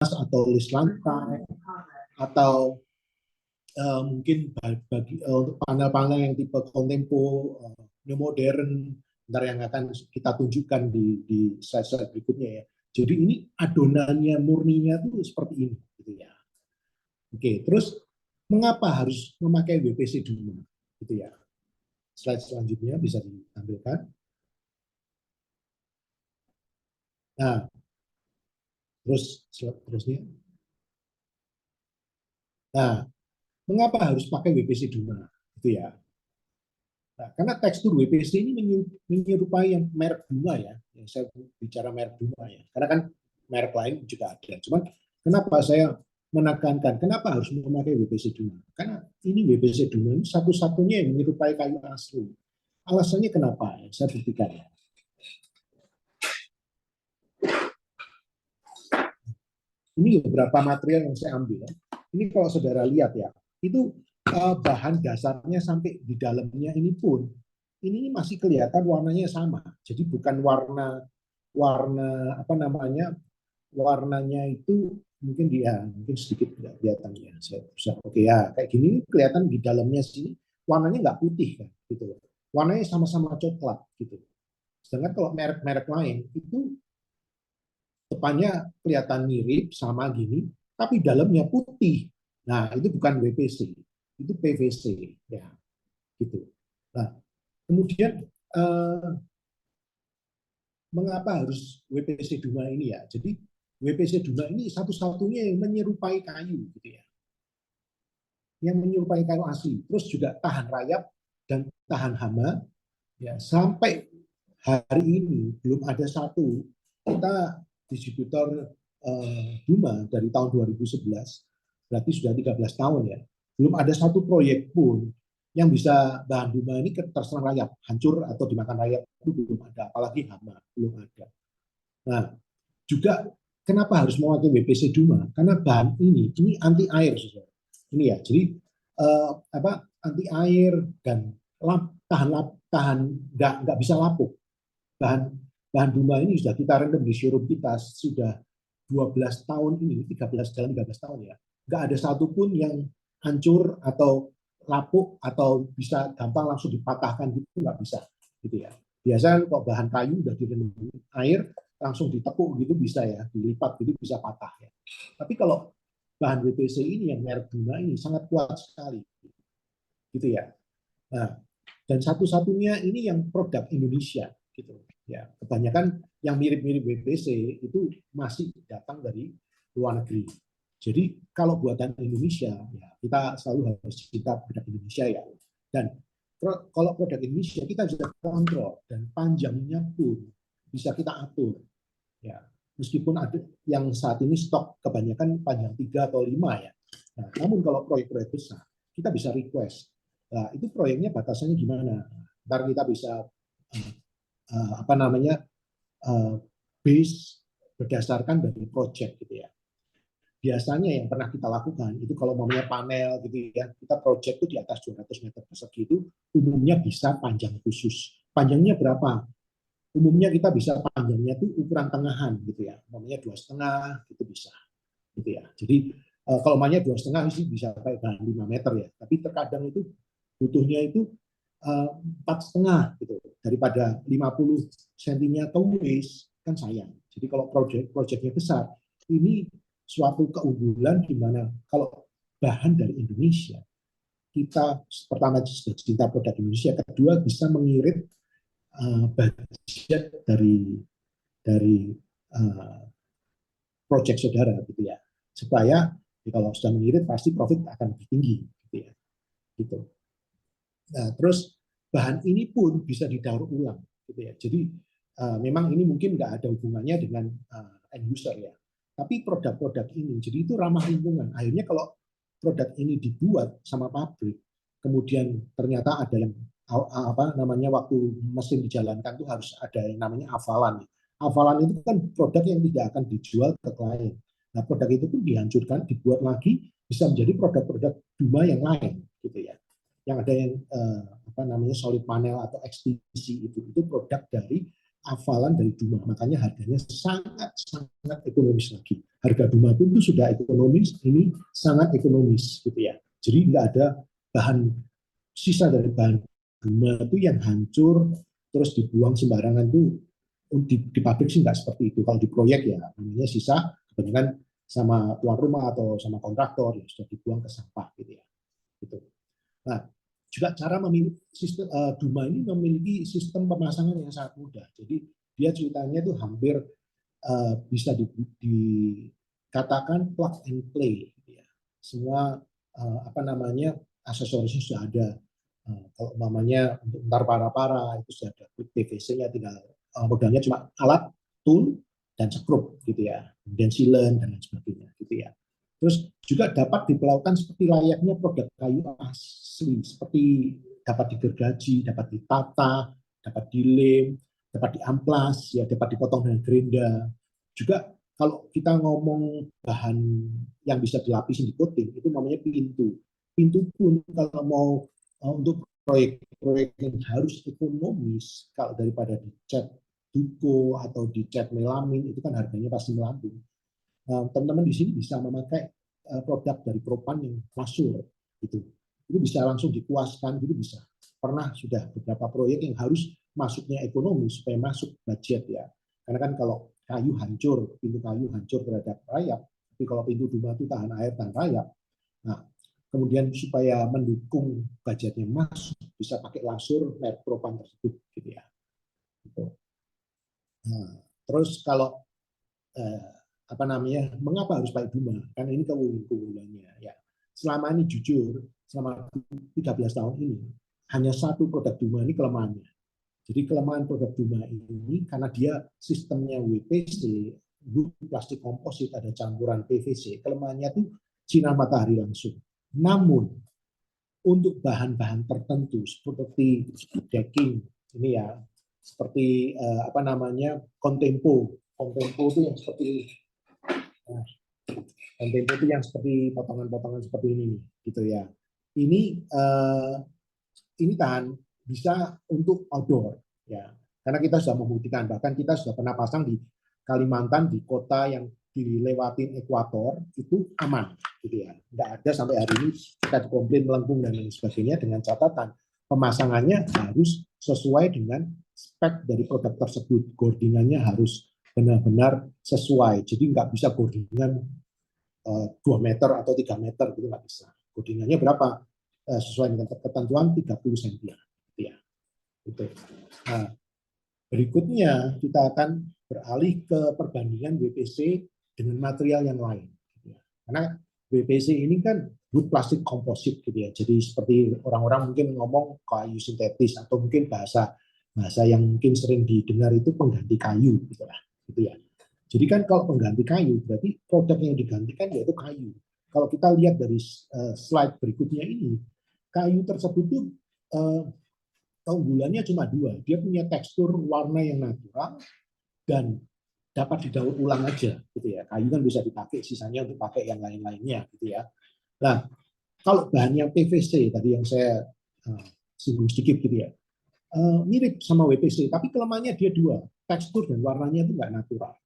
atau list lantai atau mungkin bagi untuk panel-panel yang tipe kontempo, modern, ntar yang akan kita tunjukkan di slide-slide berikutnya ya. Jadi ini adonannya murninya itu seperti ini, gitu ya. Oke, terus mengapa harus memakai WPC Duma, gitu ya? Slide selanjutnya bisa ditampilkan. Nah, terusnya. Nah, mengapa harus pakai WPC Duma, gitu ya? Nah, karena tekstur WPC ini menyerupai yang merek Duma ya. Yang saya bicara merek Duma ya. Karena kan merek lain juga ada. Cuman kenapa saya menekankan kenapa harus memakai WPC Duma? Karena ini WPC Duma ini satu-satunya yang menyerupai kayu asli. Alasannya kenapa? Saya buktikan ya. Ini beberapa material yang saya ambil. Ini kalau saudara lihat ya, itu bahan dasarnya sampai di dalamnya ini pun ini masih kelihatan warnanya sama. Jadi bukan warna apa namanya, warnanya itu mungkin mungkin sedikit tidak kelihatan ya. Saya bisa oke ya, kayak gini kelihatan di dalamnya sini warnanya nggak putih kan, gitu. Warnanya sama-sama coklat gitu. Sedangkan kalau merek-merek lain itu depannya kelihatan mirip sama gini, tapi dalamnya putih. Nah, itu bukan WPC, itu PVC ya, gitu. Nah, kemudian mengapa harus WPC Duma ini ya? Jadi WPC Duma ini satu-satunya yang menyerupai kayu, gitu ya, yang menyerupai kayu asli. Terus juga tahan rayap dan tahan hama. Ya, sampai hari ini belum ada satu kita distributor Duma dari tahun 2011, berarti sudah 13 tahun ya. Belum ada satu proyek pun yang bisa bahan Duma ini terserang rayap, hancur atau dimakan rayap, itu belum ada, apalagi hama, belum ada. Nah, juga kenapa harus memakai WPC Duma? Karena bahan ini anti air, saudara. Ini ya, jadi anti air dan tahan nggak bisa lapuk. Bahan Duma ini sudah kita rendam di showroom kita sudah 12 tahun ini, 13 tahun ya. Nggak ada satupun yang hancur atau lapuk atau bisa gampang langsung dipatahkan gitu, nggak bisa gitu ya. Biasanya kalau bahan kayu udah direndam air langsung ditepuk gitu bisa ya, dilipat gitu bisa patah ya. Tapi kalau bahan WPC ini yang merek Duma ini sangat kuat sekali gitu ya. Nah, dan satu-satunya ini yang produk Indonesia gitu ya. Kebanyakan yang mirip-mirip WPC itu masih datang dari luar negeri. Jadi kalau buatan Indonesia ya kita selalu harus cinta produk Indonesia ya. Dan kalau produk Indonesia kita bisa kontrol dan panjangnya pun bisa kita atur ya. Meskipun ada yang saat ini stok kebanyakan panjang 3 atau 5 ya. Nah, namun kalau proyek-proyek besar kita bisa request. Nah, itu proyeknya batasannya gimana? Ntar kita bisa base berdasarkan dari project gitu ya. Biasanya yang pernah kita lakukan itu kalau namanya panel gitu ya, kita project itu di atas 200 meter persegi itu umumnya bisa panjang khusus. Panjangnya berapa? Umumnya kita bisa panjangnya itu ukuran tengahan gitu ya, namanya 2,5 gitu bisa, gitu ya. Jadi kalau namanya 2,5 sih bisa kayak 5 meter ya, tapi terkadang itu butuhnya itu 4,5 gitu daripada 50 cm waste kan sayang. Jadi kalau proyeknya besar, ini suatu keunggulan di mana kalau bahan dari Indonesia, kita pertama cinta produk Indonesia, kedua bisa mengirit budget dari proyek saudara gitu ya, supaya kalau sudah mengirit pasti profit akan lebih tinggi gitu ya, gitu. Nah, terus bahan ini pun bisa didaur ulang gitu ya. Jadi memang ini mungkin nggak ada hubungannya dengan end user ya. Tapi produk-produk ini jadi itu ramah lingkungan. Akhirnya kalau produk ini dibuat sama pabrik, kemudian ternyata ada yang waktu mesin dijalankan itu harus ada yang namanya hafalan. Hafalan itu kan produk yang tidak akan dijual ke klien. Nah, produk itu pun dihancurkan, dibuat lagi bisa menjadi produk-produk Duma yang lain gitu ya. Yang ada yang solid panel atau XTC itu produk dari hafalan dari Duma, makanya harganya sangat ekonomis lagi. Harga Duma pun itu sudah ekonomis, ini sangat ekonomis gitu ya. Jadi nggak ada bahan sisa dari bahan Duma itu yang hancur terus dibuang sembarangan tuh di pabrik sih nggak seperti itu. Kalau di proyek ya namanya sisa kebanyakan sama tuan rumah atau sama kontraktor ya sudah dibuang ke sampah gitu ya. Gitu. Nah, juga cara memiliki sistem Duma ini memiliki sistem pemasangan yang sangat mudah. Jadi dia ceritanya itu hampir bisa dikatakan plug and play. Gitu ya. Semua apa namanya aksesorisnya sudah ada. Kalau umpamanya untuk entar para-para itu sudah ada PVC-nya, tinggal modalnya cuma alat, tool, dan sekrup gitu ya, kemudian silen dan lain sebagainya gitu ya. Terus juga dapat diperlakukan seperti layaknya produk kayu asli, seperti dapat digergaji, dapat ditata, dapat dilem, dapat diamplas, ya dapat dipotong dengan gerinda. Juga kalau kita ngomong bahan yang bisa dilapisin di coating, itu namanya pintu. Pintu pun kalau mau untuk proyek-proyek yang harus ekonomis, kalau daripada dicat duko atau dicat melamin, itu kan harganya pasti melambung. Teman-teman di sini bisa memakai produk dari Propan yang Masur, gitu. Itu bisa langsung dikuaskan, gitu bisa. Pernah sudah beberapa proyek yang harus masuknya ekonomi supaya masuk budget ya. Karena kan kalau kayu hancur, pintu kayu hancur terhadap rayap, tapi kalau pintu Duma itu tahan air, tahan rayap. Nah, kemudian supaya mendukung budgetnya masuk, bisa pakai lasur merek Propan tersebut, gitu ya. Gitu. Nah, terus kalau apa namanya, mengapa harus pakai Duma? Karena ini keunggulannya. Ya, selama ini jujur, selama 13 tahun ini, hanya satu produk Duma ini kelemahannya. Jadi kelemahan produk Duma ini karena dia sistemnya WPC, plastik komposit, ada campuran PVC, kelemahannya itu sinar matahari langsung. Namun untuk bahan-bahan tertentu seperti decking ini ya, seperti apa namanya kontempo itu yang seperti kontempo itu yang seperti potongan-potongan seperti ini gitu ya. Ini tahan, bisa untuk outdoor ya, karena kita sudah membuktikan, bahkan kita sudah pernah pasang di Kalimantan, di kota yang dilewatin ekuator itu aman gitu ya, nggak ada sampai hari ini kita dikomplain melengkung dan lain sebagainya, dengan catatan pemasangannya harus sesuai dengan spek dari produk tersebut, boardingannya harus benar-benar sesuai, jadi nggak bisa boardingan 2 meter atau 3 meter gitu, nggak bisa. Boardingannya berapa? Sesuai dengan ketentuan 30 cm ya. Gitu. Nah, berikutnya kita akan beralih ke perbandingan WPC dengan material yang lain. Karena WPC ini kan wood plastic composite gitu ya. Jadi seperti orang-orang mungkin ngomong kayu sintetis, atau mungkin bahasa yang mungkin sering didengar itu pengganti kayu gitu lah. Gitu ya. Jadi kan kalau pengganti kayu berarti produk yang digantikan yaitu kayu. Kalau kita lihat dari slide berikutnya ini, kayu tersebut itu keunggulannya cuma 2. Dia punya tekstur warna yang natural dan dapat didaur ulang aja gitu ya. Kayu kan bisa dipakai, sisanya untuk pakai yang lain-lainnya gitu ya. Nah, kalau bahannya PVC tadi yang saya singgung sedikit gitu ya, mirip sama WPC, tapi kelemahannya dia 2, tekstur dan warnanya itu nggak natural.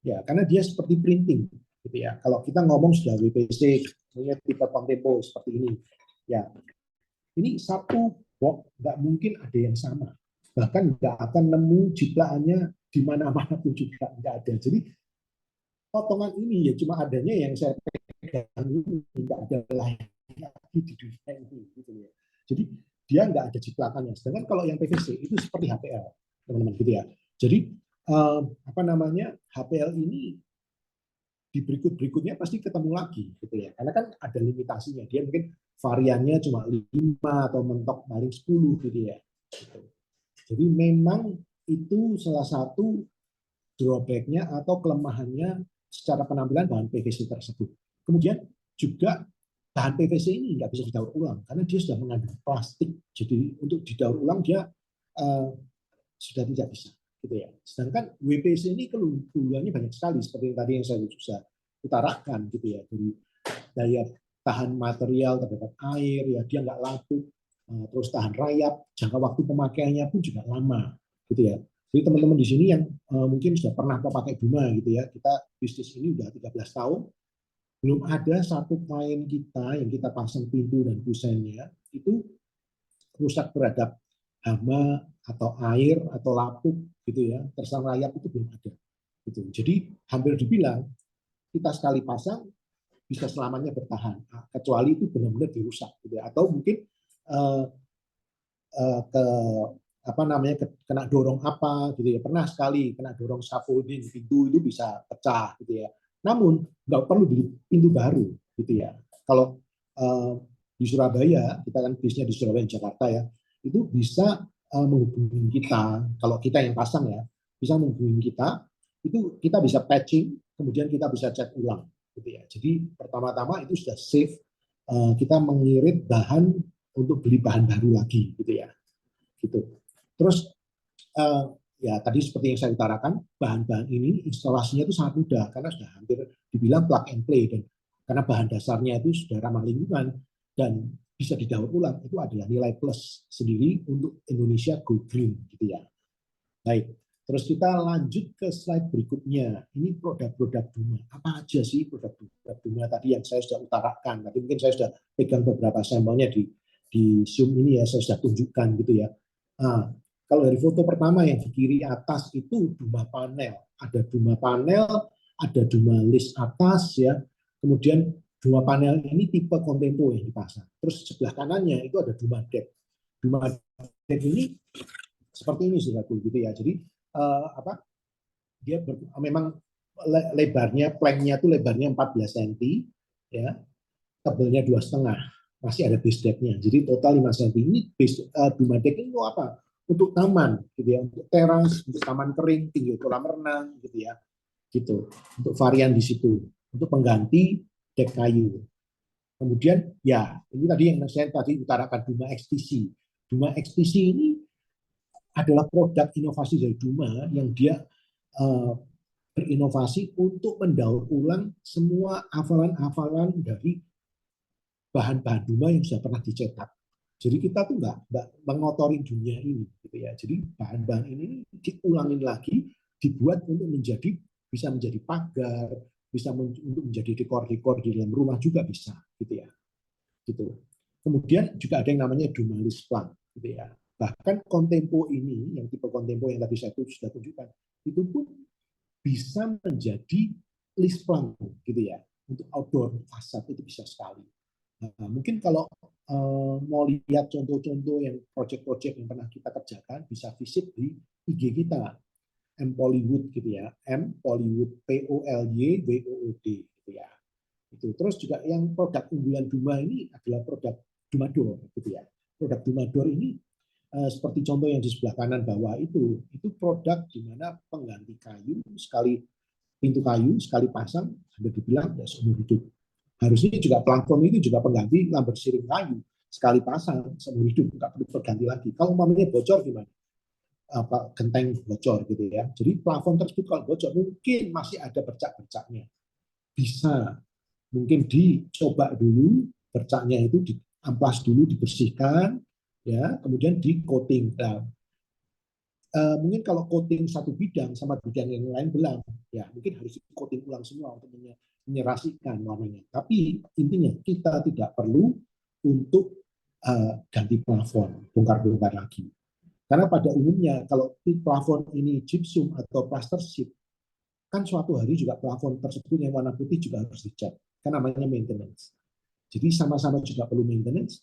Ya, karena dia seperti printing gitu ya. Kalau kita ngomong sudah WPC punya tipe kontempo seperti ini, ya ini satu box nggak mungkin ada yang sama, bahkan nggak akan nemu jiplaannya di mana-mana pun juga nggak ada. Jadi potongan ini ya cuma adanya yang saya pegang ini, nggak ada lagi di dunia ini gitu ya. Jadi dia nggak ada jiplakannya. Sedangkan kalau yang PVC itu seperti HPL, teman-teman gitu ya. Jadi apa namanya, HPL ini di berikutnya pasti ketemu lagi gitu ya, karena kan ada limitasinya, dia mungkin variannya cuma 5 atau mentok paling 10 gitu ya gitu. Jadi memang itu salah satu drawback-nya atau kelemahannya secara penampilan bahan PVC tersebut. Kemudian juga bahan PVC ini nggak bisa didaur ulang karena dia sudah mengandung plastik, jadi untuk didaur ulang dia sudah tidak bisa gitu ya. Sedangkan WPC ini keunggulannya banyak sekali seperti yang tadi yang saya sudah utarakan gitu ya, dari daya tahan material terhadap air ya, dia nggak lapuk, terus tahan rayap, jangka waktu pemakaiannya pun juga lama gitu ya. Jadi teman-teman di sini yang mungkin sudah pernah pakai Duma gitu ya, kita bisnis ini udah 13 tahun, belum ada satu klien kita yang kita pasang pintu dan kusennya itu rusak beradab hama atau air atau lapuk gitu ya, terserang rayap itu belum ada. Gitu. Jadi hampir dibilang kita sekali pasang bisa selamanya bertahan, kecuali itu benar-benar dirusak gitu ya. Atau mungkin uh, ke apa namanya kena dorong apa gitu ya, pernah sekali kena dorong scaffolding pintu itu bisa pecah gitu ya, namun nggak perlu beli pintu baru gitu ya. Kalau di Surabaya, kita kan bisnisnya di Surabaya Jakarta ya, itu bisa menghubungi kita, kalau kita yang pasang ya, bisa menghubungi kita, itu kita bisa patching, kemudian kita bisa cat ulang gitu ya. Jadi pertama-tama itu sudah safe, kita mengirit bahan untuk beli bahan baru lagi gitu ya, gitu. Terus ya tadi seperti yang saya utarakan, bahan-bahan ini instalasinya itu sangat mudah karena sudah hampir dibilang plug and play, dan karena bahan dasarnya itu sudah ramah lingkungan dan bisa didaur ulang, itu adalah nilai plus sendiri untuk Indonesia Go Green gitu ya. Baik, terus kita lanjut ke slide berikutnya. Ini produk-produk Duma. Apa aja sih produk-produk Duma tadi yang saya sudah utarakan? Tadi mungkin saya sudah pegang beberapa sampelnya di Zoom ini ya, saya sudah tunjukkan gitu ya. Nah, kalau dari foto pertama yang di kiri atas itu Duma panel. Ada Duma panel, ada Duma list atas ya. Kemudian Duma panel ini tipe kontempo yang dipasang. Terus sebelah kanannya itu ada Duma deck. Duma deck ini seperti ini saudaraku gitu ya. Jadi apa? Dia memang lebarnya, planknya itu lebarnya 14 cm ya, tebelnya 2,5, masih ada base decknya. Jadi total 5 cm. Ini base Duma deck ini untuk apa? Untuk taman gitu ya, untuk teras, untuk taman kering, tinggi kolam renang gitu ya. Gitu. Untuk varian di situ, untuk pengganti deck kayu. Kemudian ya, ini tadi yang saya tadi utarakan Duma XTC. Duma XTC ini adalah produk inovasi dari Duma yang dia uh, berinovasi untuk mendaur ulang semua hafalan-hafalan dari bahan-bahan Duma yang sudah pernah dicetak. Jadi kita tuh nggak mengotori dunia ini, gitu ya. Jadi bahan-bahan ini diulangin lagi, dibuat untuk bisa menjadi pagar, bisa untuk menjadi dekor-dekor di dalam rumah juga bisa, gitu ya. Gitu. Kemudian juga ada yang namanya Dumalis Plank, gitu ya. Bahkan kontempo ini, yang tipe kontempo yang tadi saya sudah tunjukkan, itu pun bisa menjadi list plank, gitu ya. Untuk outdoor fasad itu bisa sekali. Nah, mungkin kalau mau lihat contoh-contoh yang project-project yang pernah kita kerjakan, bisa visit di IG kita, M Pollywood gitu ya, M Pollywood POLYWOOD gitu ya. Itu terus juga yang produk unggulan Duma ini adalah produk Dumador gitu ya. Produk Dumador ini seperti contoh yang di sebelah kanan bawah itu produk di mana pengganti kayu sekali, pintu kayu sekali pasang sudah dibilang ya seumur hidup. Harusnya juga plafon itu juga pengganti lamber siring kayu sekali pasang seumur hidup, nggak perlu berganti lagi. Kalau umpamanya bocor gimana? Apa genteng bocor gitu ya. Jadi plafon tersebut kalau bocor mungkin masih ada bercak-bercaknya. Bisa mungkin dicoba dulu bercaknya itu diamplas dulu, dibersihkan ya, kemudian di coating. Nah, mungkin kalau coating satu bidang sama bidang yang lain belang, ya mungkin harus coating ulang semua untuk menyerasikan warnanya. Tapi intinya kita tidak perlu untuk ganti plafon, bongkar-bongkar lagi. Karena pada umumnya kalau plafon ini gypsum atau plaster sheet, kan suatu hari juga plafon tersebut yang warna putih juga harus dicat. Kan namanya maintenance. Jadi sama-sama juga perlu maintenance.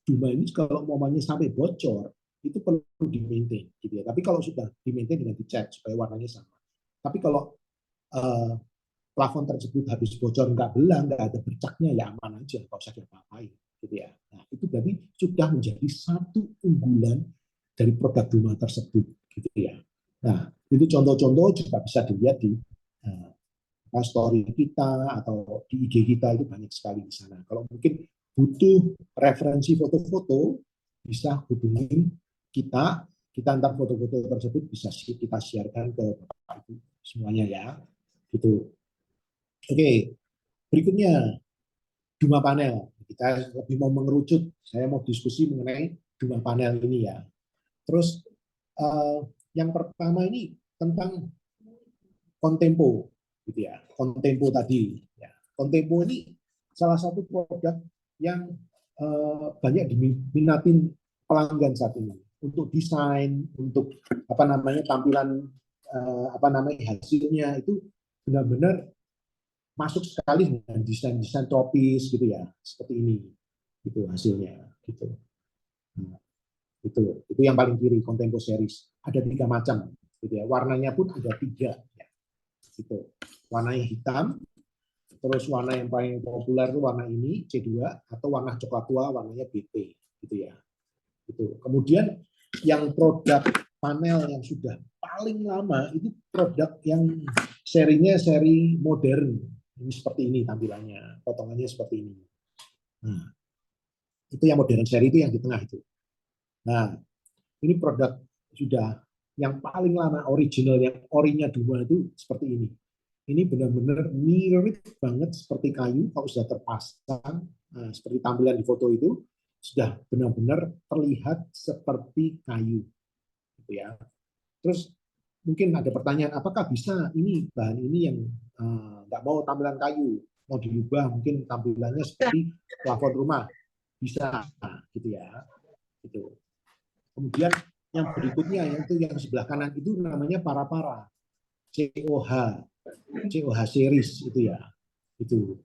Duma ini kalau umpamanya sampai bocor, itu perlu di-maintain gitu ya. Tapi kalau sudah di-maintain dengan dicat supaya warnanya sama. Tapi kalau plafon tersebut habis bocor nggak belang, nggak ada bercaknya, ya aman aja, nggak usah diapa-apain gitu ya. Nah, itu berarti sudah menjadi satu unggulan dari produk Duma tersebut gitu ya. Nah, itu contoh-contoh juga bisa dilihat di story kita atau di IG kita, itu banyak sekali di sana. Kalau mungkin butuh referensi foto-foto, bisa hubungi kita, kita antar foto-foto tersebut bisa kita siarkan ke Bapak Ibu semuanya ya. Gitu. Oke, berikutnya Duma panel. Kita lebih mau mengerucut, saya mau diskusi mengenai Duma panel ini ya. Terus yang pertama ini tentang Contempo, gitu ya. Contempo tadi, ya. Contempo ini salah satu produk yang banyak diminatin pelanggan saat ini untuk desain, untuk apa namanya tampilan, apa namanya hasilnya itu benar-benar masuk sekali dengan desain-desain tropis gitu ya, seperti ini, gitu hasilnya, gitu. Nah, itu yang paling kiri Contempo series ada 3 macam, gitu ya. Warnanya pun ada 3, ya. Gitu. Warnanya hitam, terus warna yang paling populer itu warna ini C2 atau warna coklat tua warnanya BT, gitu ya. Gitu. Kemudian yang produk panel yang sudah paling lama itu produk yang serinya seri modern. Ini seperti ini tampilannya, potongannya seperti ini. Nah, itu yang modern seri itu yang di tengah itu. Nah, ini produk sudah yang paling lama original yang orinya 2 itu seperti ini. Ini benar-benar mirip banget seperti kayu kalau sudah terpasang, nah, seperti tampilan di foto itu sudah benar-benar terlihat seperti kayu, gitu ya. Terus mungkin ada pertanyaan, apakah bisa ini bahan ini yang nggak mau tampilan kayu, mau diubah mungkin tampilannya seperti plafon rumah, bisa, gitu ya. Gitu. Kemudian yang berikutnya yaitu yang sebelah kanan itu namanya para-para COH series itu ya. Itu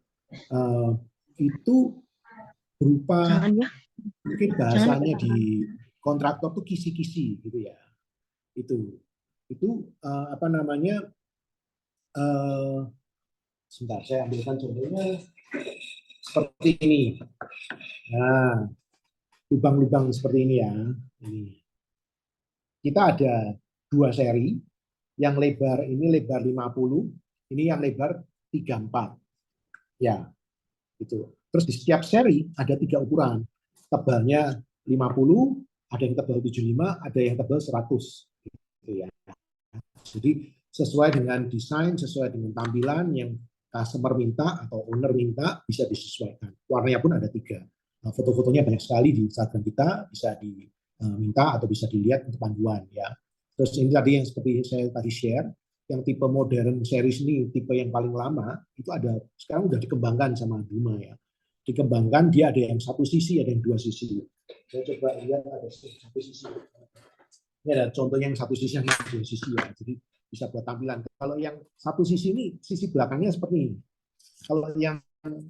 berupa mungkin bahasanya di kontraktor tuh kisi-kisi gitu ya. Itu apa namanya, sebentar saya ambilkan contohnya seperti ini. Nah, lubang-lubang seperti ini ya. Ini. Kita ada 2 seri, yang lebar ini lebar 50, ini yang lebar 34. Ya, itu. Terus di setiap seri ada 3 ukuran. Tebalnya 50, ada yang tebal 75, ada yang tebal 100. Gitu ya. Jadi sesuai dengan desain, sesuai dengan tampilan yang customer minta atau owner minta bisa disesuaikan. Warnanya pun ada 3. Foto-fotonya banyak sekali di Instagram kita, bisa diminta atau bisa dilihat untuk panduan ya. Terus ini tadi yang seperti saya tadi share, yang tipe modern series ini tipe yang paling lama itu ada sekarang udah dikembangkan sama Duma ya. Dikembangkan dia ada yang 1 sisi, ada yang 2 sisi. Saya coba lihat ada 1 sisi. Ini ada contohnya yang 1 sisi, yang 2 sisi ya. Jadi bisa buat tampilan. Kalau yang 1 sisi ini sisi belakangnya seperti ini. Kalau yang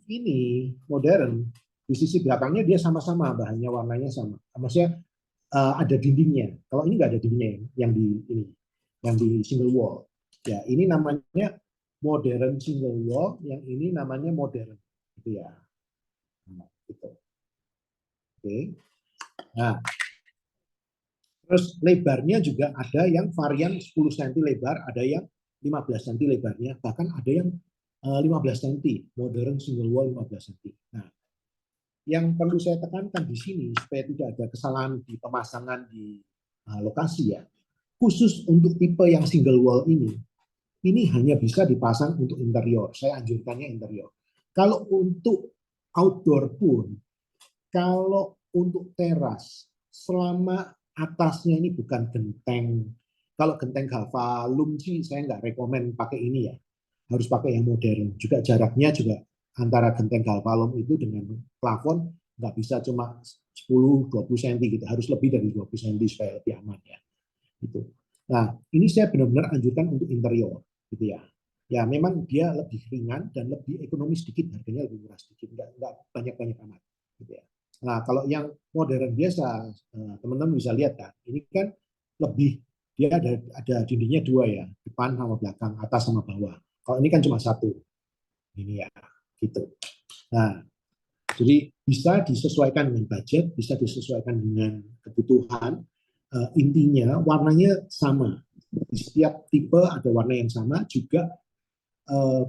ini modern di sisi belakangnya dia sama-sama bahannya warnanya sama. Maksudnya ada dindingnya. Kalau ini nggak ada dindingnya yang di ini, yang di single wall. Ya ini namanya modern single wall, yang ini namanya modern, gitu ya. Nah, gitu. Oke. Nah, terus lebarnya juga ada yang varian 10 cm lebar, ada yang 15 cm lebarnya, bahkan ada yang 15 cm, modern single wall 15 cm. Nah, yang perlu saya tekankan di sini supaya tidak ada kesalahan di pemasangan di lokasi ya. Khusus untuk tipe yang single wall ini hanya bisa dipasang untuk interior. Saya anjurkannya interior. Kalau untuk outdoor pun, kalau untuk teras, selama atasnya ini bukan genteng. Kalau genteng Galvalum sih saya nggak rekomen pakai ini ya. Harus pakai yang modern. Juga jaraknya juga antara genteng Galvalum itu dengan plafon nggak bisa cuma 10-20 cm gitu. Harus lebih dari 20 cm supaya lebih aman ya. Gitu. Nah, ini saya benar-benar anjurkan untuk interior gitu ya. Ya memang dia lebih ringan dan lebih ekonomis sedikit, harganya lebih murah sedikit, nggak banyak-banyak amat gitu ya. Nah, kalau yang modern biasa, teman-teman bisa lihat kan, ini kan lebih dia ada dindingnya 2 ya, depan sama belakang, atas sama bawah. Kalau ini kan cuma 1, ini ya, gitu. Nah, jadi bisa disesuaikan dengan budget, bisa disesuaikan dengan kebutuhan. Intinya warnanya sama. Di setiap tipe ada warna yang sama, juga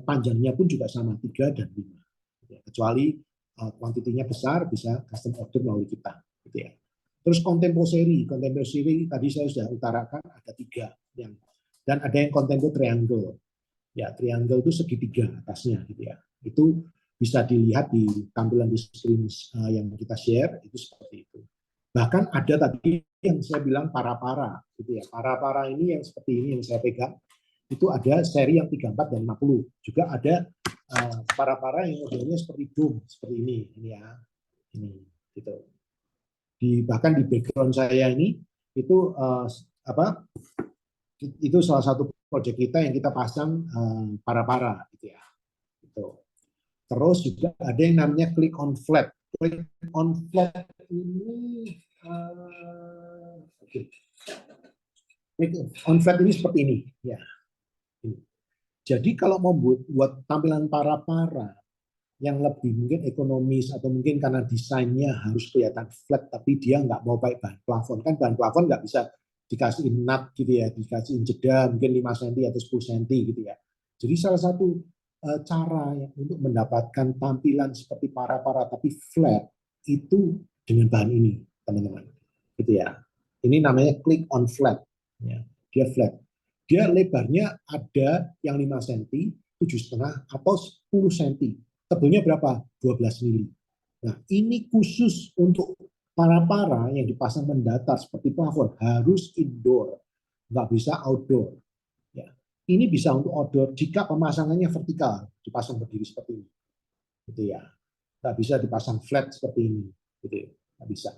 panjangnya pun juga sama, 3 dan 5. Kecuali kuantitinya besar, bisa custom order melalui kita. Gitu ya. Terus Contempo seri tadi saya sudah utarakan ada 3 yang, dan ada yang Contempo triangle. Ya, triangle itu segitiga atasnya gitu ya. Itu bisa dilihat di tampilan di screen yang kita share itu seperti itu. Bahkan ada tadi yang saya bilang para-para, gitu ya. Para-para ini yang seperti ini yang saya pegang, itu ada seri yang 34 dan 50. Juga ada para-para yang modelnya seperti dom, seperti ini ya. Ini, gitu. Bahkan di background saya ini itu apa? Itu salah satu proyek kita yang kita pasang para-para, gitu ya. Gitu. Terus juga ada yang namanya click on flat. Click on flat ini okay. Click on flat ini seperti ini ya. Jadi kalau mau buat tampilan para-para yang lebih mungkin ekonomis atau mungkin karena desainnya harus kelihatan flat tapi dia nggak mau pakai bahan plafon, kan bahan plafon nggak bisa dikasih nut gitu ya, dikasih jeda mungkin 5 cm atau 10 cm gitu ya. Jadi salah satu cara untuk mendapatkan tampilan seperti para-para tapi flat itu dengan bahan ini, teman-teman. Gitu ya. Ini namanya click on flat. Ya. Dia flat. Dia lebarnya ada yang 5 cm, 7,5 atau 10 cm. Tebalnya berapa? 12 mili. Nah, ini khusus untuk para-para yang dipasang mendatar seperti plafon, harus indoor, nggak bisa outdoor. Ya. Ini bisa untuk outdoor jika pemasangannya vertikal, dipasang berdiri seperti ini. Gitu ya. Nggak bisa dipasang flat seperti ini. Gitu ya. Nggak bisa.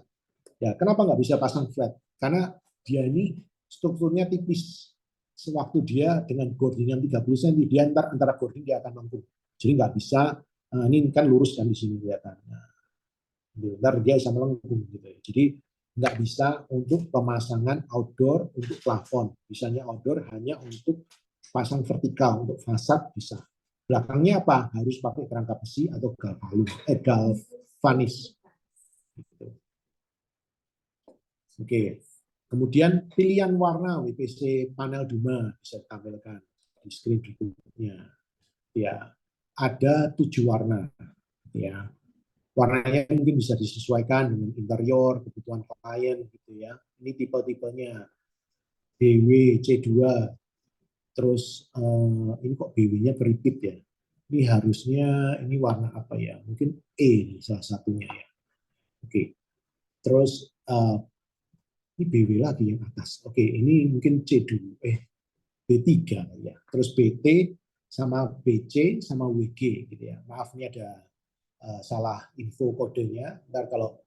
Ya, kenapa nggak bisa pasang flat? Karena dia ini strukturnya tipis. Sewaktu dia dengan boarding yang 30 cm, dia antara boarding dia akan mampu. Jadi nggak bisa, ini kan lurus kan di sini kelihatan. Nah, ntar dia bisa melengkung gitu ya. Jadi nggak bisa untuk pemasangan outdoor untuk plafon. Bisanya outdoor hanya untuk pasang vertikal, untuk fasad bisa. Belakangnya apa? Harus pakai kerangka besi atau galvanis. Gitu. Oke. Kemudian pilihan warna WPC panel Duma bisa ditampilkan di screen berikutnya. Ya, ada 7 warna. Ya, warnanya mungkin bisa disesuaikan dengan interior, kebutuhan klien gitu ya. Ini tipe-tipenya BW C2. Terus ini kok BW-nya keripit ya. Ini harusnya ini warna apa ya? Mungkin E nih salah satunya ya. Oke. Terus ini BW lagi yang atas. Oke, ini mungkin C2 B3 ya. Terus BT sama BC sama WG gitu ya. Maaf ini ada salah info kodenya. Ntar kalau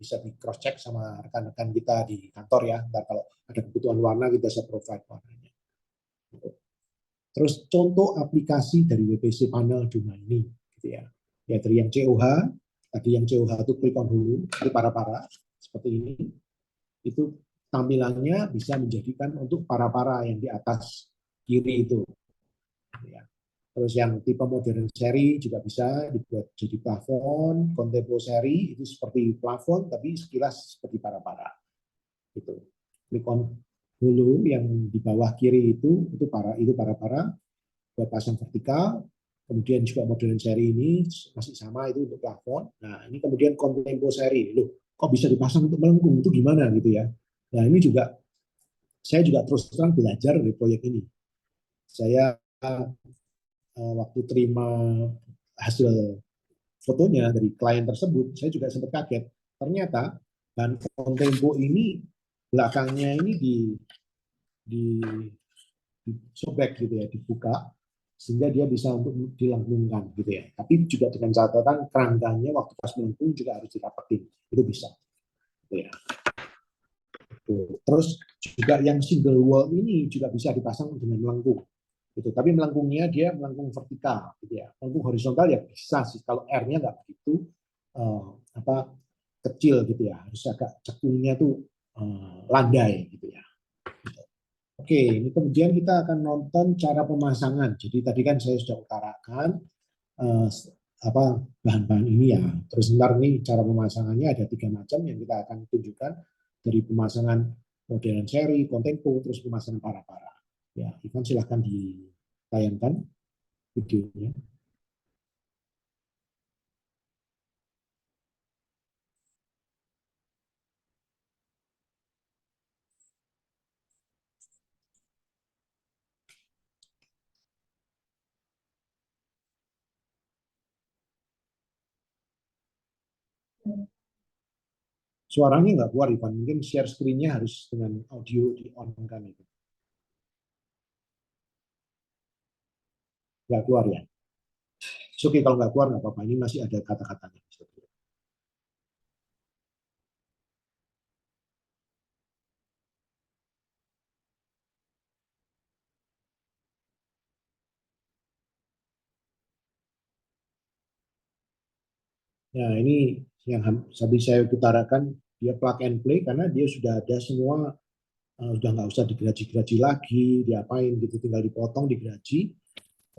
bisa di cross check sama rekan-rekan kita di kantor ya. Ntar kalau ada kebutuhan warna kita bisa provide warnanya. Terus contoh aplikasi dari WPC panel Duma ini gitu ya. Ya dari yang COH, tadi yang COH itu click on dulu, itu para-para seperti ini. Itu tampilannya bisa menjadikan untuk para-para yang di atas kiri itu. Ya. Terus yang tipe modern seri juga bisa dibuat jadi plafon, kontempo seri itu seperti plafon tapi sekilas seperti para-para. Gitu. Klik on dulu yang di bawah kiri itu para-para buat pasang vertikal. Kemudian juga modern seri ini masih sama itu untuk plafon. Nah, ini kemudian kontempo seri. Loh, kok bisa dipasang untuk melengkung itu gimana gitu ya. Nah, ini juga saya juga terus terang belajar dari proyek ini. Saya waktu terima hasil fotonya dari klien tersebut, saya juga sempat kaget. Ternyata bahan kontempo ini belakangnya ini di sobek gitu ya, dibuka sehingga dia bisa untuk dilengkungkan gitu ya. Tapi juga dengan catatan kerangkanya waktu pas melengkung juga harus dirapetin. Itu bisa. Gitu ya. Terus juga yang single wall ini juga bisa dipasang dengan melengkung. Gitu. Tapi melengkungnya dia melengkung vertikal, gitu ya. Melengkung horizontal ya bisa sih. Kalau R-nya nggak begitu apa kecil gitu ya. Harus agak cekungnya tuh landai gitu ya. Oke, ini kemudian kita akan nonton cara pemasangan. Jadi tadi kan saya sudah utarakan eh, apa bahan-bahan ini ya. Terus ntar nih cara pemasangannya ada 3 macam yang kita akan tunjukkan dari pemasangan modern seri, kontempo, terus pemasangan para-para. Ya, Ivan silahkan ditayangkan videonya. Suaranya nggak keluar, Ivan. Mungkin share screen-nya harus dengan audio di-on-kan itu. Nggak keluar ya? Oke, kalau nggak keluar nggak apa-apa. Ini masih ada kata-katanya. Nah, ini yang habis saya utarakan, dia plug and play karena dia sudah ada semua, udah nggak usah digraji-graji lagi, diapain gitu, tinggal dipotong, digraji,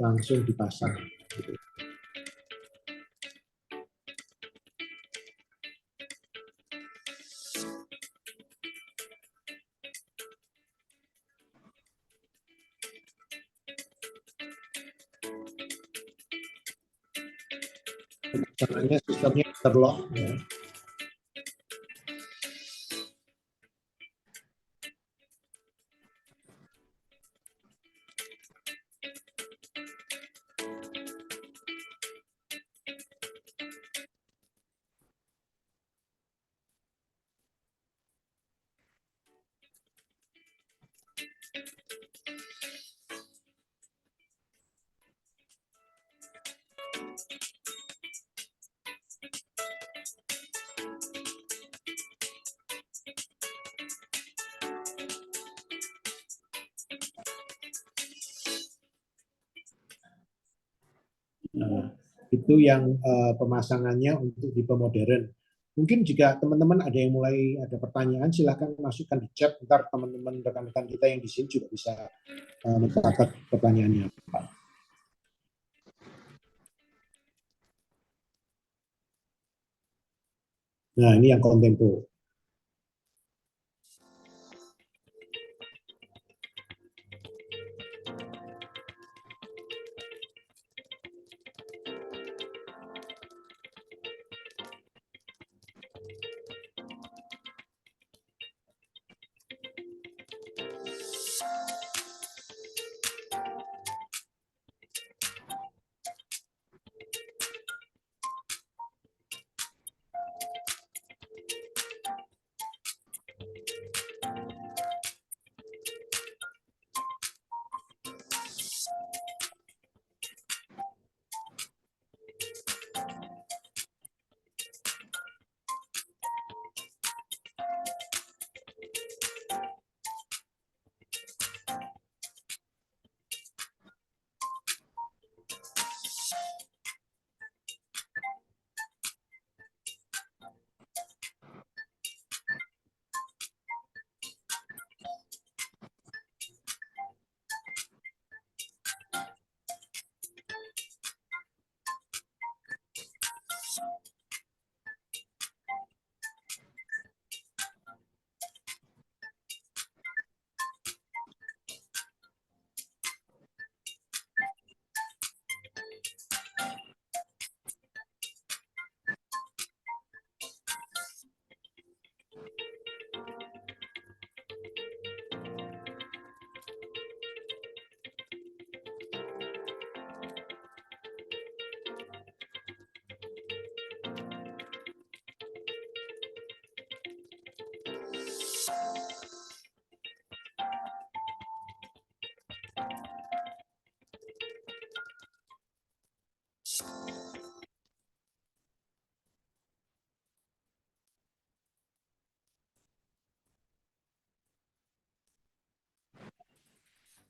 langsung dipasang. Gitu. Caranya sistemnya terlock ya. Nah, itu yang pemasangannya untuk tipe modern. Mungkin jika teman-teman ada yang mulai ada pertanyaan, silahkan masukkan di chat. Ntar teman-teman rekan-rekan kita yang di sini juga bisa mencatat pertanyaannya. Nah, ini yang kontempo.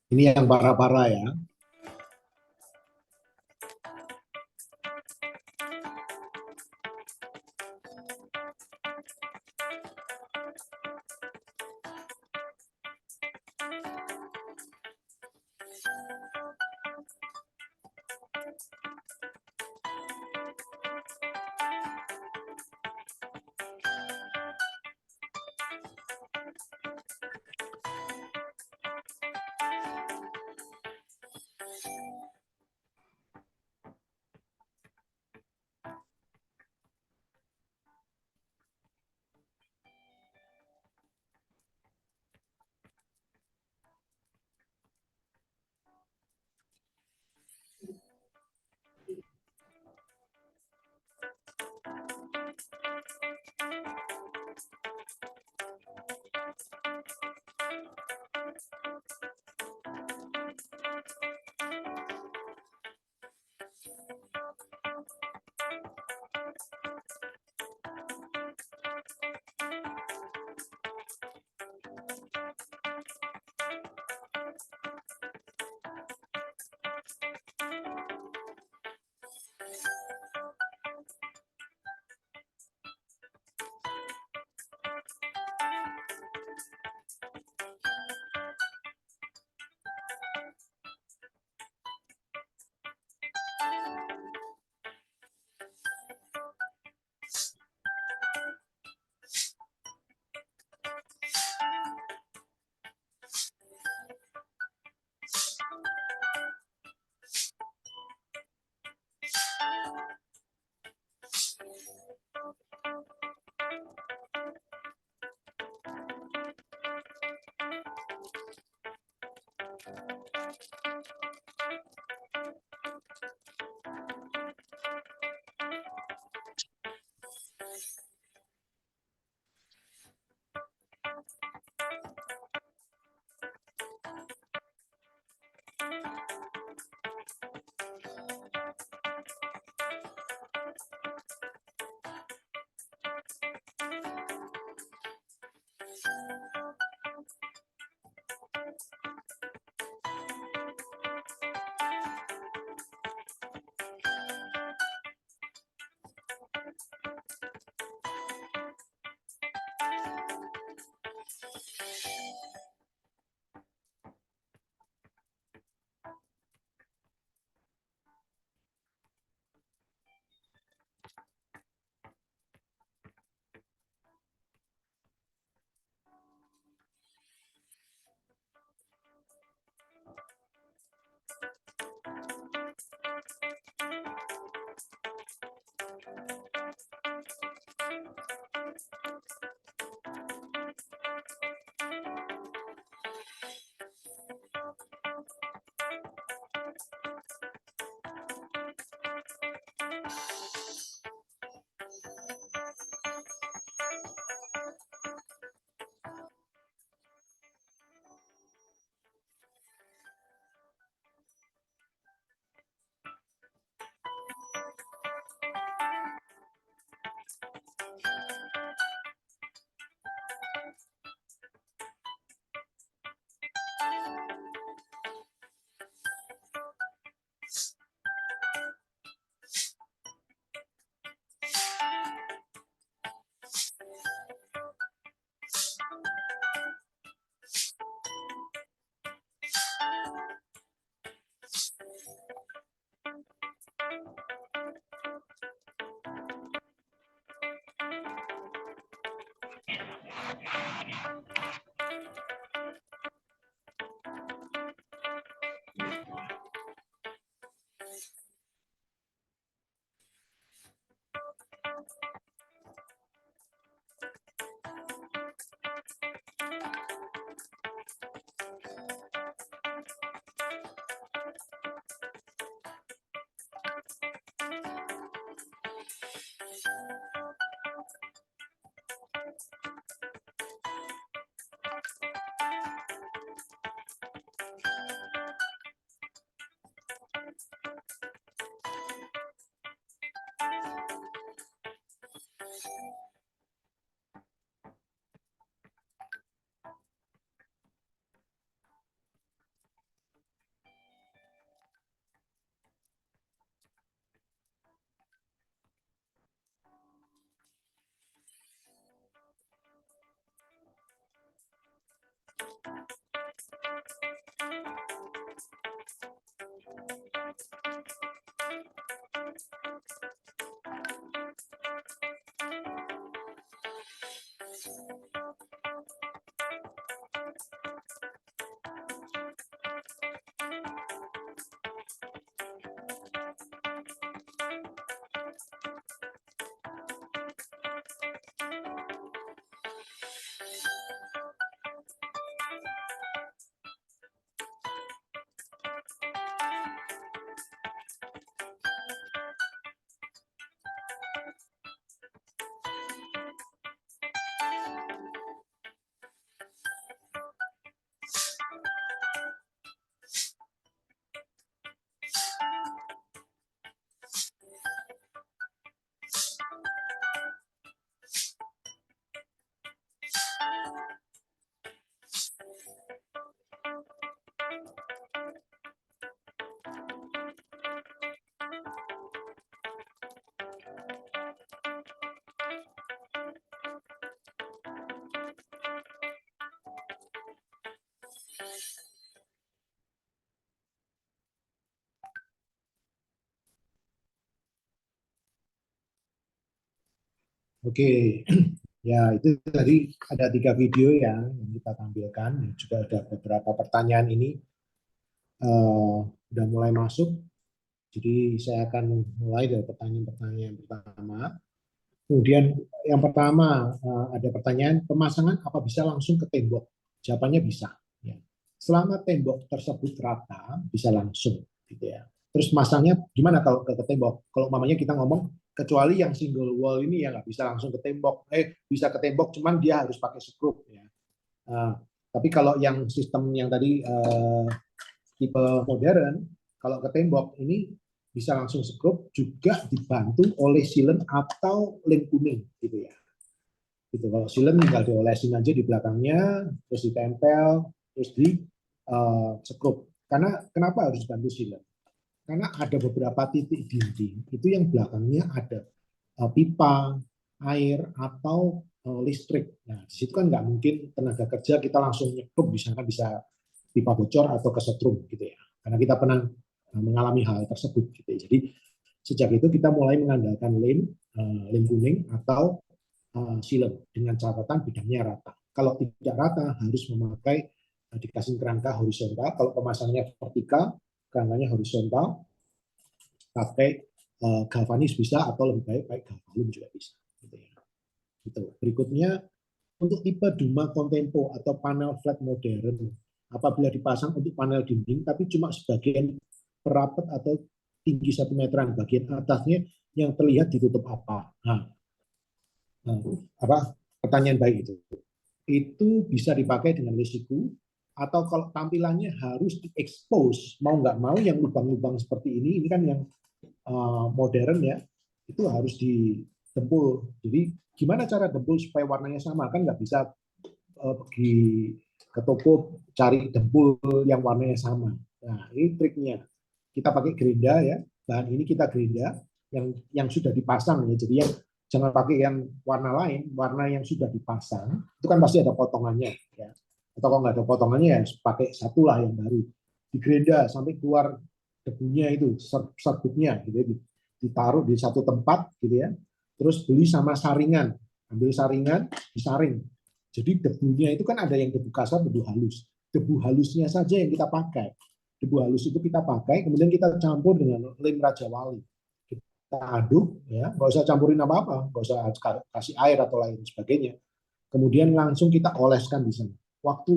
Ini yang para-para ya. Oke, ya itu tadi ada 3 video ya yang kita tampilkan. Juga ada beberapa pertanyaan ini sudah mulai masuk. Jadi saya akan mulai dari pertanyaan-pertanyaan pertama. Kemudian yang pertama ada pertanyaan, pemasangan apa bisa langsung ke tembok? Jawabannya bisa. Ya. Selama tembok tersebut rata, bisa langsung. Gitu ya. Terus masangnya gimana kalau ke tembok? Kalau umpamanya kita ngomong, kecuali yang single wall ini ya nggak bisa langsung ke tembok. Bisa ke tembok, cuman dia harus pakai skrup. Ya. Tapi kalau yang sistem yang tadi tipe modern, kalau ke tembok ini bisa langsung skrup, juga dibantu oleh silen atau lem kuning gitu ya. Gitu. Kalau silen tinggal diolesin aja di belakangnya, terus ditempel, terus di skrup. Karena kenapa harus bantu silen? Karena ada beberapa titik dinding itu yang belakangnya ada pipa, air atau listrik. Nah, di situ kan nggak mungkin tenaga kerja kita langsung nyekrup, misalkan bisa pipa bocor atau kesetrum gitu ya. Karena kita pernah mengalami hal tersebut gitu ya. Jadi sejak itu kita mulai mengandalkan lem kuning atau silen dengan catatan bidangnya rata. Kalau tidak rata harus memakai dikasih kerangka horizontal. Kalau pemasangannya vertikal, kerangkanya horizontal. Pakai galvanis bisa atau lebih baik galvalum juga bisa. Gitu ya. Gitu. Berikutnya untuk tipe Duma Contempo atau panel flat modern, apabila dipasang untuk panel dinding tapi cuma sebagian perapat atau tinggi 1 meteran, bagian atasnya yang terlihat ditutup apa. Nah, apa pertanyaan baik itu? Itu bisa dipakai dengan lesiku, atau kalau tampilannya harus diekspos, mau nggak mau yang lubang-lubang seperti ini kan yang modern ya, itu harus didempul. Jadi gimana cara dempul supaya warnanya sama? Kan nggak bisa pergi ke toko cari dempul yang warnanya sama. Nah, ini triknya. Kita pakai gerinda ya, bahan ini kita gerinda yang sudah dipasang ya. Jadi yang jangan pakai yang warna lain, warna yang sudah dipasang itu kan pasti ada potongannya ya. Atau kalau nggak ada potongannya ya pakai satu lah yang baru. Digerinda sampai keluar debunya itu, serbuknya gitu ya. Ditaruh di satu tempat gitu ya. Terus beli sama saringan, ambil saringan, disaring. Jadi debunya itu kan ada yang debu kasar, debu halus. Debu halusnya saja yang kita pakai. Debu halus itu kita pakai, kemudian kita campur dengan lem Raja Wali. Kita aduk, ya, nggak usah campurin apa-apa, nggak usah kasih air atau lain sebagainya. Kemudian langsung kita oleskan di sana. Waktu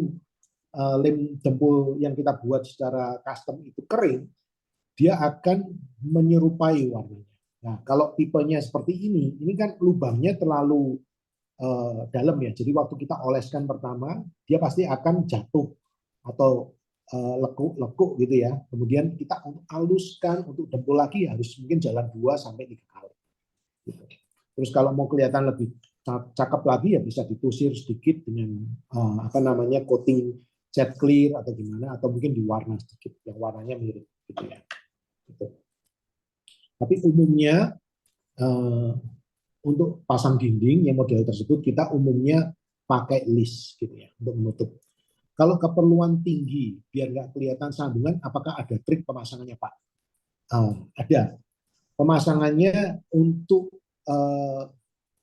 lem dempul yang kita buat secara custom itu kering, dia akan menyerupai warnanya. Nah, kalau tipenya seperti ini kan lubangnya terlalu dalam ya. Jadi waktu kita oleskan pertama, dia pasti akan jatuh atau lekuk-lekuk gitu ya. Kemudian kita haluskan untuk dempul lagi harus mungkin jalan 2 sampai 3 kali. Gitu. Terus kalau mau kelihatan lebih cakep lagi ya bisa ditusir sedikit dengan apa namanya coating cat clear atau gimana, atau mungkin diwarna sedikit yang warnanya mirip gitu ya. Gitu. Tapi umumnya untuk pasang dinding yang model tersebut kita umumnya pakai list gitu ya untuk menutup. Kalau keperluan tinggi biar nggak kelihatan sambungan, apakah ada trik pemasangannya Pak? Ada. Pemasangannya untuk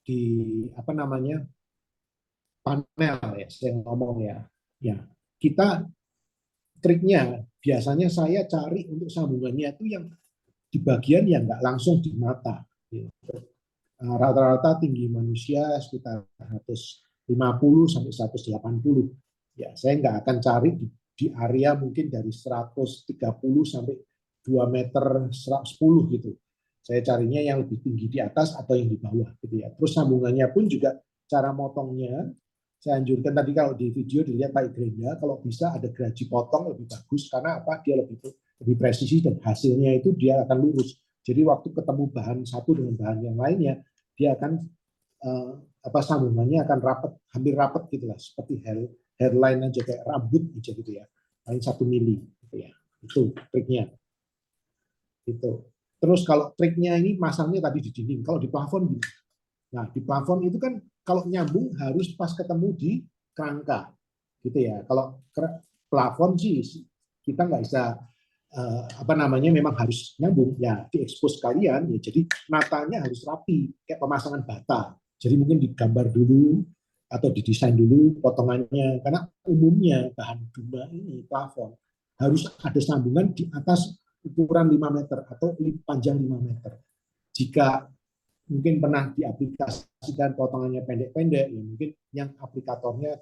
di apa namanya panel ya, saya ngomong ya. Ya, kita triknya biasanya saya cari untuk sambungannya itu yang di bagian yang nggak langsung di mata. Gitu. Rata-rata tinggi manusia sekitar 150 sampai 180. Ya, saya nggak akan cari di area mungkin dari 130 sampai 2 meter 110 gitu. Saya carinya yang lebih tinggi di atas atau yang di bawah gitu ya. Terus sambungannya pun juga cara motongnya saya anjurkan tadi kalau di video dilihat pakai gerinda, kalau bisa ada geraji potong lebih bagus karena apa? Dia lebih presisi dan hasilnya itu dia akan lurus. Jadi waktu ketemu bahan satu dengan bahan yang lainnya, dia akan apa sambungannya akan rapat, hampir rapat gitu lah, seperti hairline aja kayak rambut aja gitu ya, paling 1 mili gitu ya. Itu triknya. Itu. Terus kalau triknya ini masangnya tadi di dinding, kalau di plafon gitu. Nah di plafon itu kan kalau nyambung harus pas ketemu di kerangka, gitu ya. Kalau plafon sih kita nggak bisa apa namanya memang harus nyambung ya diekspos sekalian ya, jadi natanya harus rapi kayak pemasangan bata, jadi mungkin digambar dulu atau didesain dulu potongannya karena umumnya bahan duma ini plafon harus ada sambungan di atas ukuran 5 meter atau panjang 5 meter. Jika mungkin pernah diaplikasikan potongannya pendek-pendek ya mungkin yang aplikatornya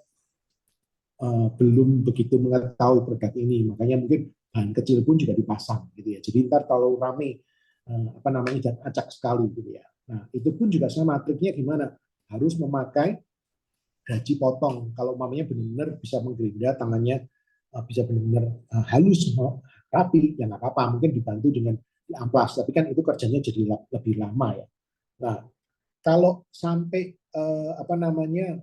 belum begitu mengetahui produk ini, makanya mungkin bahan kecil pun juga dipasang gitu ya. Jadi ntar kalau rame apa namanya dan acak sekali gitu ya. Nah itu pun juga sama, triknya gimana? Harus memakai gaji potong. Kalau mamanya benar-benar bisa menggerinda tangannya bisa benar-benar halus rapi, ya nggak apa-apa. Mungkin dibantu dengan diamplas, tapi kan itu kerjanya jadi lebih lama ya. Nah kalau sampai apa namanya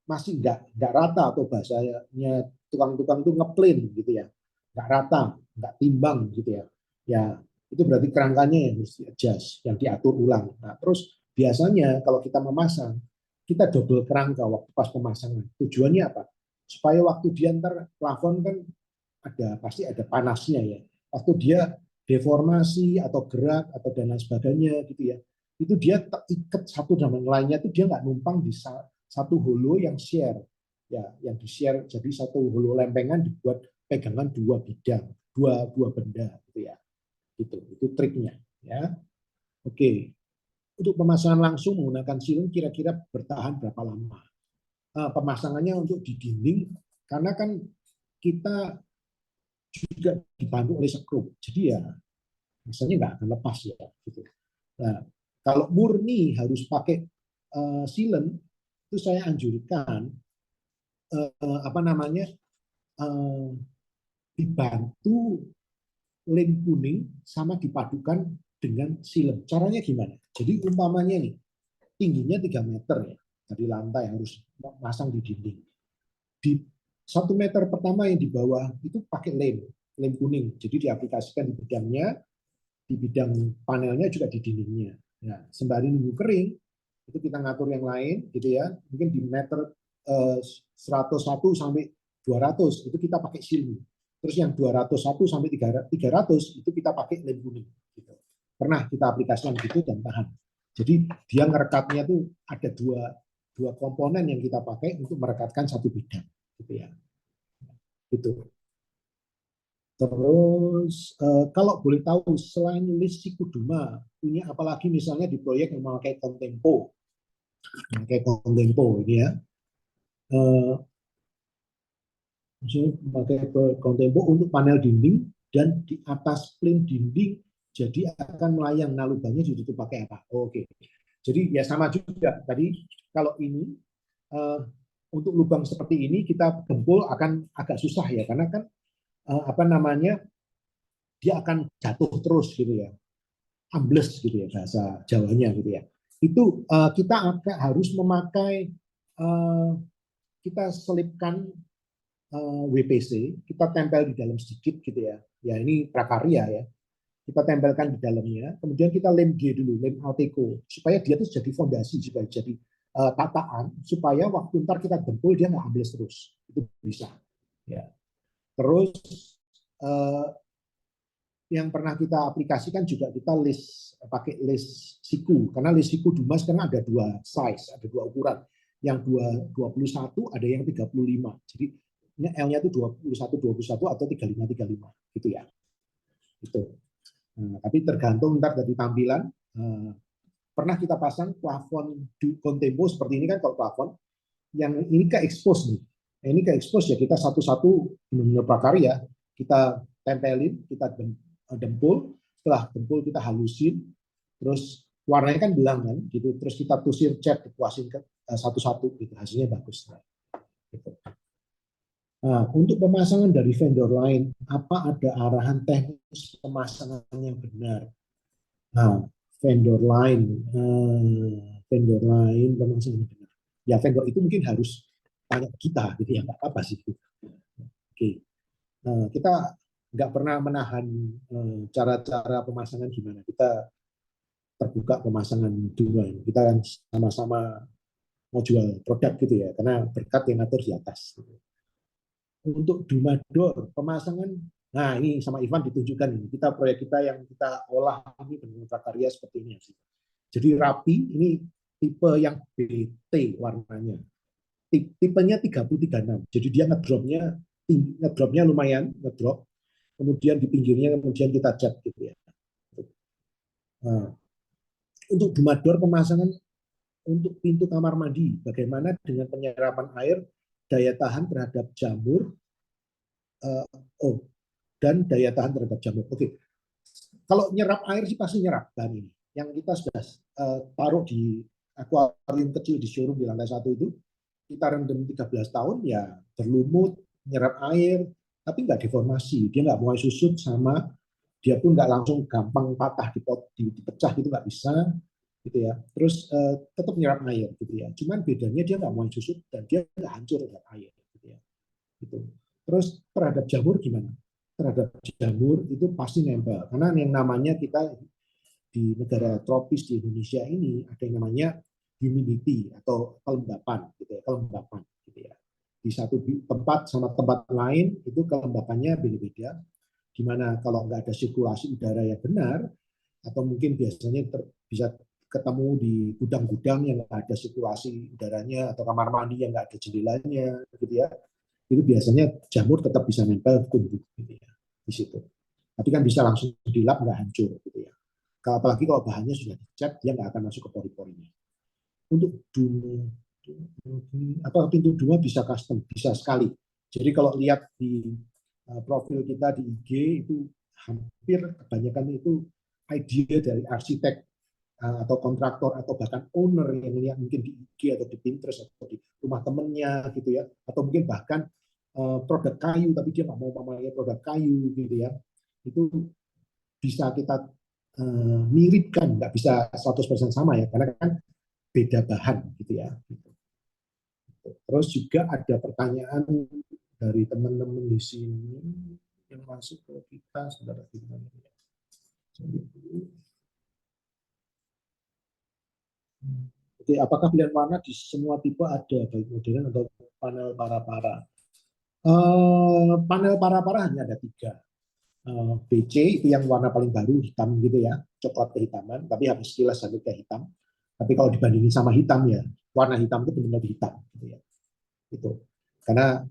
masih nggak rata atau bahasanya tukang-tukang itu ngeplin gitu ya, nggak rata, nggak timbang gitu ya, ya itu berarti kerangkanya yang harus di-adjust, yang diatur ulang. Nah terus biasanya kalau kita memasang, kita double kerangka waktu pas pemasangan. Tujuannya apa? Supaya waktu dia ntar plafon kan pasti ada panasnya ya. Waktu dia deformasi atau gerak atau dan lain sebagainya gitu ya, itu dia terikat satu dengan lainnya, itu dia nggak numpang di satu holo yang share ya, yang di share jadi satu holo lempengan dibuat pegangan dua bidang, dua benda gitu ya. Itu triknya ya. Oke. Untuk pemasangan langsung menggunakan siling kira-kira bertahan berapa lama? Pemasangannya untuk di dinding karena kan kita juga dibantu oleh skrup. Jadi ya rasanya nggak akan lepas ya gitu. Nah, Kalau murni harus pakai sealant, itu saya anjurkan apa namanya dibantu lem kuning sama dipadukan dengan sealant. Caranya gimana? Jadi umpamanya nih tingginya 3 meter ya dari lantai harus masang di dinding. Di 1 meter pertama yang di bawah itu pakai lem kuning. Jadi diaplikasikan di bidangnya, di bidang panelnya juga di dindingnya. Nah, sembari nunggu kering, itu kita ngatur yang lain, gitu ya. Mungkin di meter 101 sampai 200 itu kita pakai sealant. Terus yang 201 sampai 300 itu kita pakai lem kuning. Gitu. Pernah kita aplikasikan gitu dan tahan. Jadi dia ngerekatnya tuh ada dua komponen yang kita pakai untuk merekatkan satu bidang, gitu ya. Gitu. Terus kalau boleh tahu selain list Sikuduma punya apalagi misalnya di proyek yang memakai Contempo, ini ya, memakai Contempo untuk panel dinding dan di atas plin dinding jadi akan melayang. Nah, lubangnya ditutup pakai apa? Oke. Jadi ya sama juga tadi kalau ini untuk lubang seperti ini kita gempul akan agak susah ya karena kan apa namanya dia akan jatuh terus gitu ya, ambles gitu ya bahasa Jawanya gitu ya. Itu kita akan harus memakai kita selipkan WPC, kita tempel di dalam sedikit gitu ya. Ya ini prakarya ya. Kita tempelkan di dalamnya, kemudian kita lem G dulu, lem Alteco, supaya dia itu jadi fondasi, supaya jadi tataan, supaya waktu ntar kita gempul dia nggak ambles terus. Itu bisa. Ya. Terus yang pernah kita aplikasikan juga kita list pakai list siku karena list siku Dumas karena ada dua size, ada dua ukuran. Yang 21 ada yang 35. Jadi ini L-nya itu 21 atau 35 gitu ya. Itu. Nah, tapi tergantung ntar dari tampilan. Pernah kita pasang plafon Contempo seperti ini kan kalau plafon yang ini ke expose nih. Ini ke expose ya kita satu-satu benar-benar prakarya, kita tempelin, kita dempul, setelah dempul kita halusin, terus warnanya kan belang kan, gitu. Terus kita tusir cat, dipuasin ke satu-satu, gitu. Hasilnya bagus. Gitu. Nah, untuk pemasangan dari vendor lain, apa ada arahan teknis pemasangan yang benar? Nah, vendor lain pemasangan yang benar. Ya vendor itu mungkin harus tanya kita, gitu ya, nggak apa sih. Oke, kita nggak pernah menahan cara-cara pemasangan gimana. Kita terbuka pemasangan dua. Kita kan sama-sama mau jual produk gitu ya, karena berkat yang ngatur di atas. Untuk Dumador pemasangan, nah ini sama Ivan ditunjukkan ini. Kita proyek kita yang kita olah ini dengan prakarya seperti ini. Jadi rapi, ini tipe yang BT warnanya. Tipenya 3036. Jadi dia ngedropnya lumayan, ngedrop. Kemudian di pinggirnya kemudian kita cat gitu ya. Nah, untuk Dumador pemasangan untuk pintu kamar mandi, bagaimana dengan penyerapan air, daya tahan terhadap jamur, dan daya tahan terhadap jamur. Oke, kalau nyerap air sih pasti nyerap bahan ini. Yang kita sudah taruh di akuarium kecil di showroom di lantai 1 itu, kita rendam 13 tahun ya berlumut, nyerap air, tapi nggak deformasi, dia nggak mulai susut sama dia pun nggak langsung gampang patah dipecah gitu nggak bisa gitu ya. Terus tetap nyerap air gitu ya. Cuman bedanya dia nggak mulai susut dan dia nggak hancur terhadap air gitu ya. Gitu. Terus terhadap jamur gimana? Terhadap jamur itu pasti nempel karena yang namanya kita di negara tropis di Indonesia ini ada yang namanya humidity atau kelembapan gitu ya, kelembapan gitu ya. Di satu tempat sama tempat lain itu kelembapannya beda-beda. Gimana kalau nggak ada sirkulasi udara yang benar, atau mungkin biasanya bisa ketemu di gudang-gudang yang nggak ada sirkulasi udaranya, atau kamar mandi yang nggak ada jendelanya, gitu ya. Itu biasanya jamur tetap bisa nempel tumbuh, gitu ya, di situ. Tapi kan bisa langsung dilap nggak hancur, gitu ya. Apalagi kalau bahannya sudah dicat, dia nggak akan masuk ke pori-porinya. Untuk pintu dua bisa custom, bisa sekali. Jadi kalau lihat di profil kita di IG itu hampir kebanyakan itu ide dari arsitek atau kontraktor atau bahkan owner yang lihat mungkin di IG atau di Pinterest atau di rumah temennya gitu ya, atau mungkin bahkan produk kayu tapi dia nggak mau memakai produk kayu gitu ya, itu bisa kita miripkan, nggak bisa 100% sama ya, karena kan beda bahan gitu ya. Terus juga ada pertanyaan dari teman-teman di sini yang masuk ke kita, saudara gimana ya? Oke, apakah pilihan warna di semua tipe ada, baik modern atau panel para-para? Panel para-para hanya ada 3. BC itu yang warna paling baru, hitam gitu ya, coklat kehitaman, tapi habis kilas sampai ke hitam. Tapi kalau dibandingin sama hitam ya, warna hitam itu benar-benar hitam gitu ya. Itu. Karena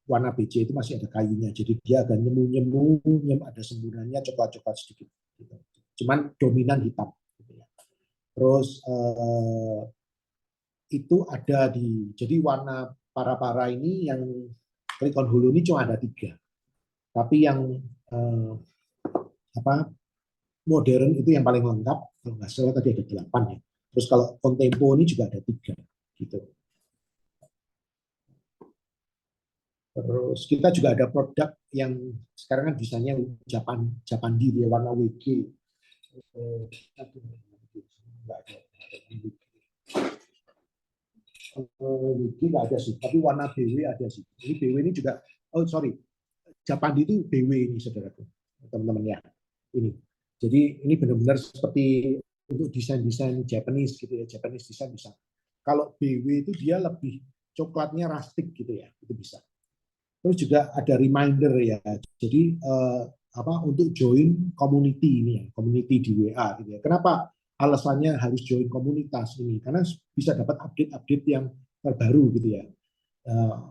warna BC itu masih ada kayunya, jadi dia agak nyemu-nyemu, ada semburannya coklat-coklat sedikit. Gitu. Cuman dominan hitam. Gitu ya. Terus itu ada jadi warna para-para ini yang klik on hulu ini cuma ada 3. Tapi yang modern itu yang paling lengkap, kalau nggak salah tadi ada 8 ya. Terus kalau kontempo ini juga ada 3 gitu. Terus kita juga ada produk yang sekarang kan desainnya Japandi dia warna WG. Nggak ada. WG nggak ada sih, tapi warna BW ada sih. Ini BW ini juga, oh sorry, Japandi itu BW ini saudaraku, teman-teman ya. Ini. Jadi ini benar-benar seperti untuk desain-desain Japanese gitu ya, Japanese design bisa. Kalau BW itu dia lebih coklatnya rustic gitu ya, itu bisa. Terus juga ada reminder ya. Jadi untuk join community ini ya, community di WA gitu ya. Kenapa alasannya harus join komunitas ini? Karena bisa dapat update-update yang terbaru gitu ya.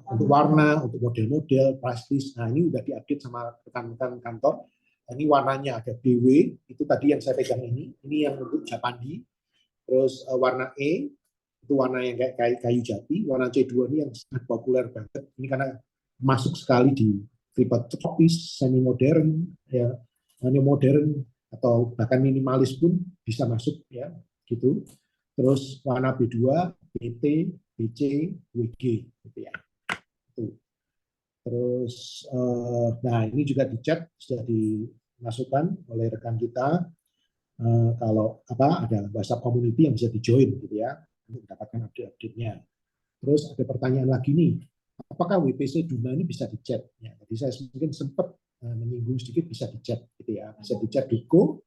Untuk warna, untuk model-model, price list. Nah, ini udah diupdate sama rekan-rekan kantor. Ini warnanya ada BW, itu tadi yang saya pegang ini yang untuk Japandi. Terus warna E, itu warna yang kayak kayu jati. Warna C2 ini yang sangat populer banget. Ini karena masuk sekali di tripod tropis, semi modern, ya, neo modern atau bahkan minimalis pun bisa masuk ya, gitu. Terus warna B2, BT, BC, WG, gitu ya. Itu. Terus, nah ini juga dicat sudah dimasukkan oleh rekan kita. Kalau ada WhatsApp community yang bisa di-join gitu ya untuk mendapatkan update-update-nya. Terus ada pertanyaan lagi nih, apakah WPC Duma ini bisa dicat? Ya, tadi saya mungkin sempat menyinggung sedikit bisa dicat gitu ya, bisa dicat duko,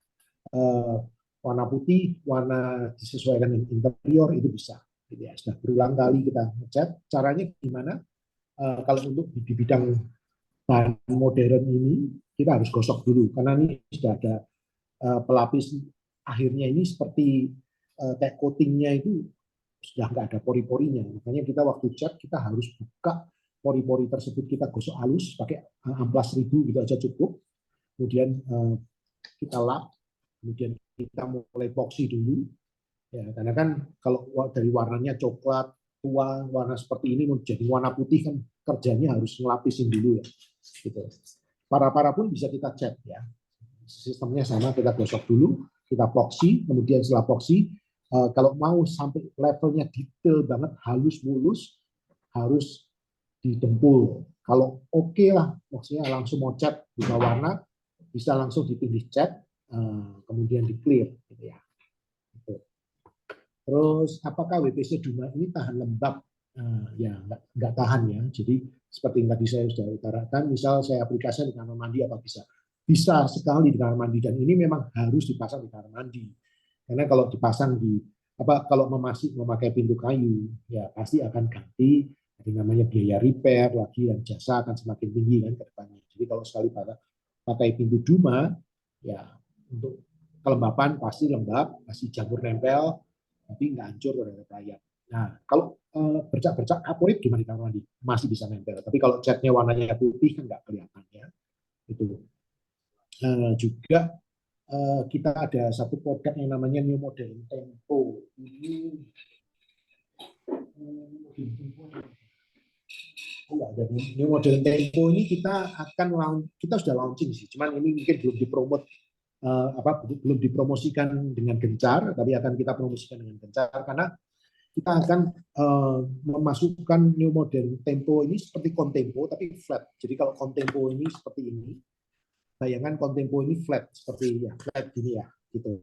warna putih, warna disesuaikan dengan interior itu bisa. Gitu ya. Sudah berulang kali kita ngecat. Caranya gimana? Kalau untuk di bidang bahan modern ini kita harus gosok dulu karena ini sudah ada pelapis akhirnya ini seperti kayak coatingnya itu sudah nggak ada pori-porinya. Makanya kita waktu cat kita harus buka pori-pori tersebut, kita gosok halus pakai amplas 1000 gitu aja cukup. Kemudian kita lap, kemudian kita mulai epoxy dulu. Ya, karena kan kalau dari warnanya coklat tua, warna seperti ini menjadi warna putih kan kerjanya harus ngelapisin dulu ya. Gitu. Para-para pun bisa kita cat ya. Sistemnya sama, kita gosok dulu, kita epoxy, kemudian setelah epoxy kalau mau sampai levelnya detail banget, halus mulus, harus didempul. Kalau oke lah, maksudnya langsung mau cat buka warna, bisa langsung dipilih cat, kemudian di clear, gitu ya. Terus apakah WPC Duma ini tahan lembab? Ya nggak tahan ya. Jadi seperti yang tadi saya sudah utarakan, misal saya aplikasikan di kamar mandi apa bisa? Bisa sekali di kamar mandi dan ini memang harus dipasang di kamar mandi. Karena kalau dipasang kalau memakai pintu kayu ya pasti akan ganti, ada namanya biaya repair lagi dan jasa akan semakin tinggi kan ke depannya. Jadi kalau sekali pakai pintu Duma ya untuk kelembapan pasti lembab, pasti jamur nempel, tapi nggak hancur terhadap layar. Nah, kalau bercak-bercak aporit gimana di kamar mandi? Masih bisa nempel. Tapi kalau catnya warnanya putih kan nggak kelihatan ya. Itu. Juga kita ada satu produk yang namanya New Modern Tempo. Ini New Modern Tempo ini kita sudah launching sih. Cuman ini mungkin belum dipromot belum dipromosikan dengan gencar, tapi akan kita promosikan dengan gencar karena kita akan memasukkan new modern tempo ini seperti kontempo tapi flat. Jadi kalau kontempo ini seperti ini, bayangan kontempo ini flat seperti ya flat gini ya gitu.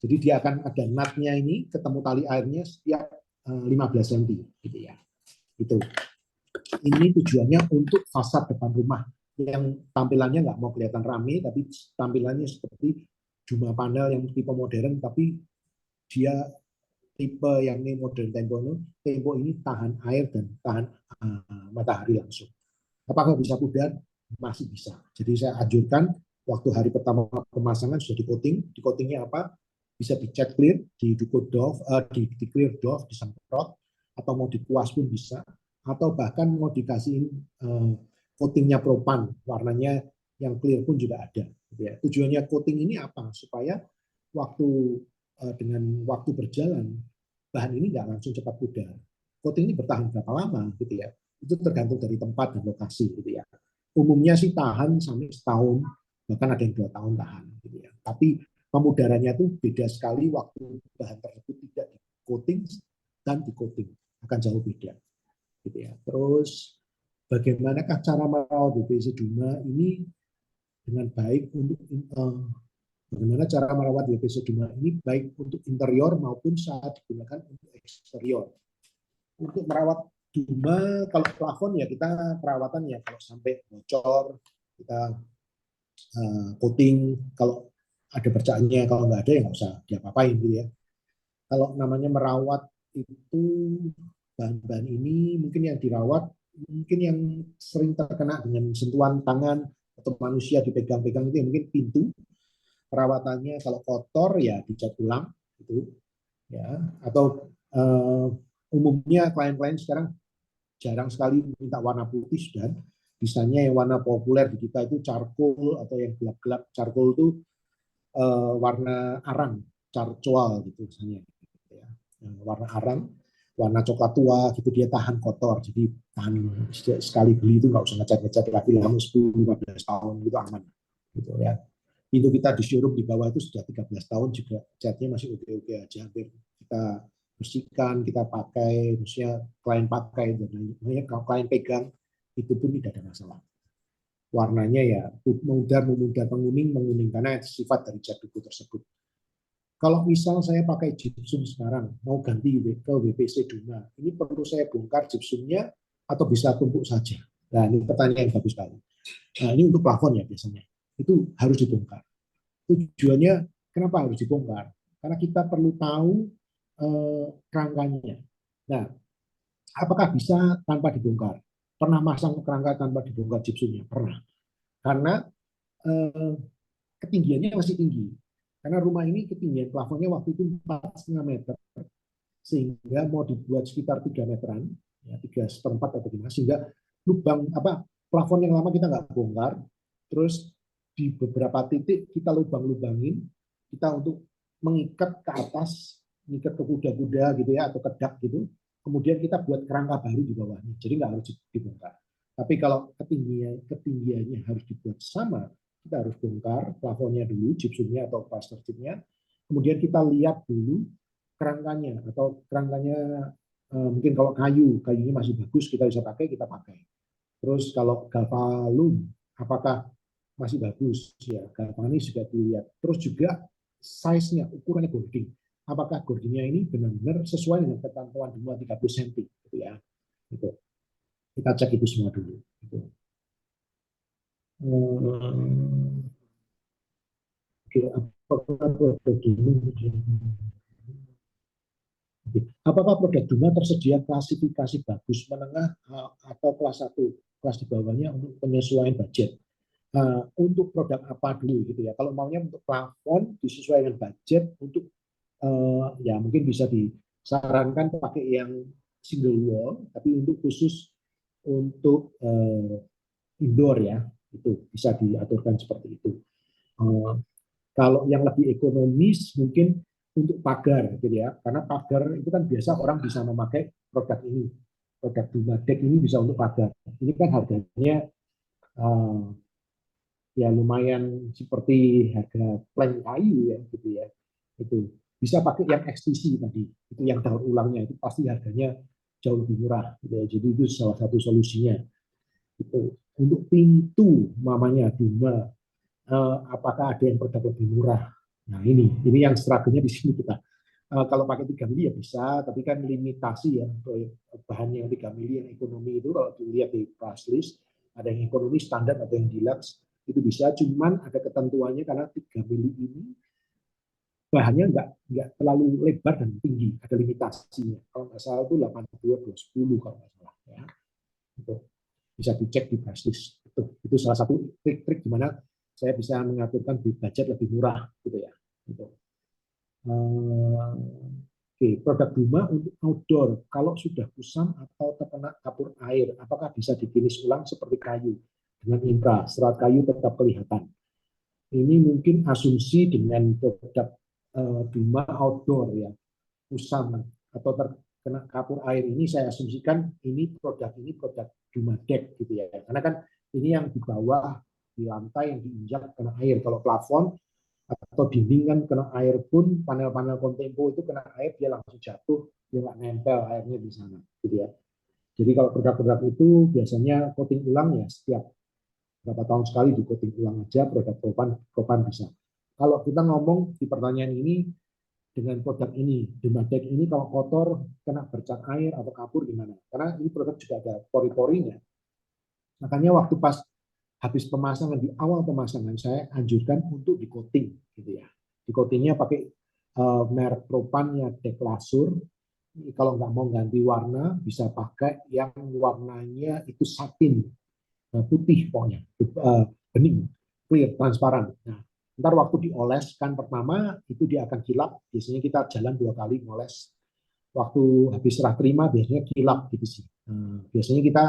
Jadi dia akan ada nutnya ini ketemu tali airnya setiap 15 cm gitu ya. Itu. Ini tujuannya untuk fasad depan rumah yang tampilannya nggak mau kelihatan rame, tapi tampilannya seperti jumlah panel yang tipe modern, tapi dia tipe yang ini modern tempo ini tahan air dan tahan matahari langsung. Apakah bisa pudar? Masih bisa. Jadi saya anjurkan waktu hari pertama pemasangan sudah di coating. Di coatingnya apa? Bisa dicat clear, di clear doff, disemprot, atau mau dikuas pun bisa, atau bahkan mau dikasihin coatingnya propan, warnanya yang clear pun juga ada. Tujuannya coating ini apa? Supaya dengan waktu berjalan bahan ini nggak langsung cepat pudar. Coating ini bertahan berapa lama gitu ya? Itu tergantung dari tempat dan lokasi gitu ya. Umumnya sih tahan sampai setahun, bahkan ada yang 2 tahun tahan gitu ya. Tapi pemudarannya itu beda sekali waktu bahan tersebut tidak di coating dan di coating, akan jauh beda gitu ya. Terus bagaimanakah cara merawat WPC Duma ini dengan baik untuk bagaimana cara merawat WPC Duma ini baik untuk interior maupun saat digunakan untuk eksterior. Untuk merawat Duma kalau plafon ya kita perawatan ya kalau sampai bocor kita coating, kalau ada bercaknya, kalau nggak ada ya nggak usah diapa-apain gitu ya. Kalau namanya merawat itu bahan-bahan ini mungkin yang dirawat, mungkin yang sering terkena dengan sentuhan tangan atau manusia dipegang-pegang itu ya mungkin pintu. Perawatannya kalau kotor ya dicat ulang gitu ya. Atau umumnya klien-klien sekarang jarang sekali minta warna putih dan bisanya yang warna populer di kita itu charcoal atau yang gelap-gelap. Charcoal itu warna arang, charcoal gitu misalnya. Warna arang, warna coklat tua gitu, dia tahan kotor, jadi tahan sekali beli itu nggak usah ngecat-ngecat lagi lama 10-15 tahun gitu aman gitu ya. Pintu kita di showroom di bawah itu sudah 13 tahun juga catnya masih oke-oke aja, hampir kita bersihkan, kita pakai, maksudnya klien pakai dan lain-lain, kalau klien pegang itu pun tidak ada masalah. Warnanya ya memudar menguning karena sifat dari cat buku tersebut. Kalau misal saya pakai gypsum sekarang, mau ganti ke WPC Duma, ini perlu saya bongkar gypsumnya atau bisa tumpuk saja? Nah, ini pertanyaan yang bagus sekali. Nah, ini untuk plafon ya biasanya. Itu harus dibongkar. Tujuannya kenapa harus dibongkar? Karena kita perlu tahu kerangkanya. Nah, apakah bisa tanpa dibongkar? Pernah masang kerangka tanpa dibongkar gypsumnya? Pernah. Karena ketinggiannya masih tinggi. Karena rumah ini ketinggian plafonnya waktu itu 4,5 meter, sehingga mau dibuat sekitar 3 meteran, ya 3,4 atau gimana, sehingga lubang plafon yang lama kita nggak bongkar, terus di beberapa titik kita lubang-lubangin, kita untuk mengikat ke atas, mengikat ke kuda-kuda gitu ya, atau ke dak gitu, kemudian kita buat kerangka baru di bawahnya, jadi nggak harus dibongkar. Tapi kalau ketinggiannya harus dibuat sama, kita harus bongkar plafonnya dulu, gypsumnya atau plaster chipnya, kemudian kita lihat dulu kerangkanya, atau kerangkanya mungkin kalau kayunya masih bagus kita bisa pakai, kita pakai. Terus kalau galvalum apakah masih bagus, ya galvanis juga dilihat. Terus juga size-nya, ukurannya gording, apakah gordingnya ini benar-benar sesuai dengan ketentuan Duma 30 cm gitu ya. Gitu. Kita cek itu semua dulu gitu. Apakah produk Duma tersedia klasifikasi bagus, menengah, atau kelas 1, kelas di bawahnya untuk penyesuaian budget? Untuk produk apa dulu gitu ya? Kalau maunya untuk plafon disesuaikan budget, untuk ya mungkin bisa disarankan pakai yang single wall, tapi untuk khusus untuk indoor ya, itu bisa diaturkan seperti itu. Kalau yang lebih ekonomis mungkin untuk pagar gitu ya, karena pagar itu kan biasa orang bisa memakai produk ini, produk Duma Deck ini bisa untuk pagar. Ini kan harganya ya lumayan seperti harga plank kayu ya gitu ya. Itu bisa pakai yang XTC tadi, itu yang daur ulangnya itu pasti harganya jauh lebih murah gitu ya. Jadi itu salah satu solusinya. Itu untuk pintu mamanya Duma, apakah ada yang produk lebih murah? Nah ini yang struggle-nya di sini kita. Kalau pakai 3 mili ya bisa, tapi kan limitasi ya. Bahan yang 3 mili yang ekonomi itu kalau dilihat di price list, ada yang ekonomi standar, ada yang deluxe, itu bisa. Cuman ada ketentuannya karena 3 mili ini bahannya nggak terlalu lebar dan tinggi, ada limitasinya. Kalau nggak salah itu 82 210 kalau nggak salah ya. Itu bisa dicek di price list. Itu salah satu trik-trik gimana saya bisa mengaturkan budget lebih murah gitu ya. Gitu. Oke, produk Duma untuk outdoor, kalau sudah kusam atau terkena kapur air, apakah bisa dikinis ulang seperti kayu dengan infra, serat kayu tetap kelihatan? Ini mungkin asumsi dengan produk Duma outdoor ya, kusam atau terkena kapur air ini saya asumsikan ini produk Duma Deck gitu ya, karena kan ini yang di bawah di lantai yang diinjak kena air. Kalau plafon atau dinding kan kena air pun panel-panel kontempo itu kena air dia langsung jatuh, dia nggak nempel airnya di sana gitu ya. Jadi kalau produk-produk itu biasanya coating ulang ya setiap berapa tahun sekali di coating ulang aja produk propan bisa. Kalau kita ngomong di pertanyaan ini dengan produk ini, Demadec ini kalau kotor kena bercat air atau kapur gimana? Karena ini produk juga ada pori-porinya. Makanya waktu pas habis pemasangan, di awal pemasangan saya anjurkan untuk di coating gitu ya. Di coatingnya pakai merek propannya Deklasur. Kalau nggak mau ganti warna bisa pakai yang warnanya itu satin putih pokoknya, bening, clear, transparan. Nah, ntar waktu dioleskan pertama itu dia akan kilap. Biasanya kita jalan 2 kali ngoles. Waktu habis serah terima biasanya kilap gitu sih. Biasanya kita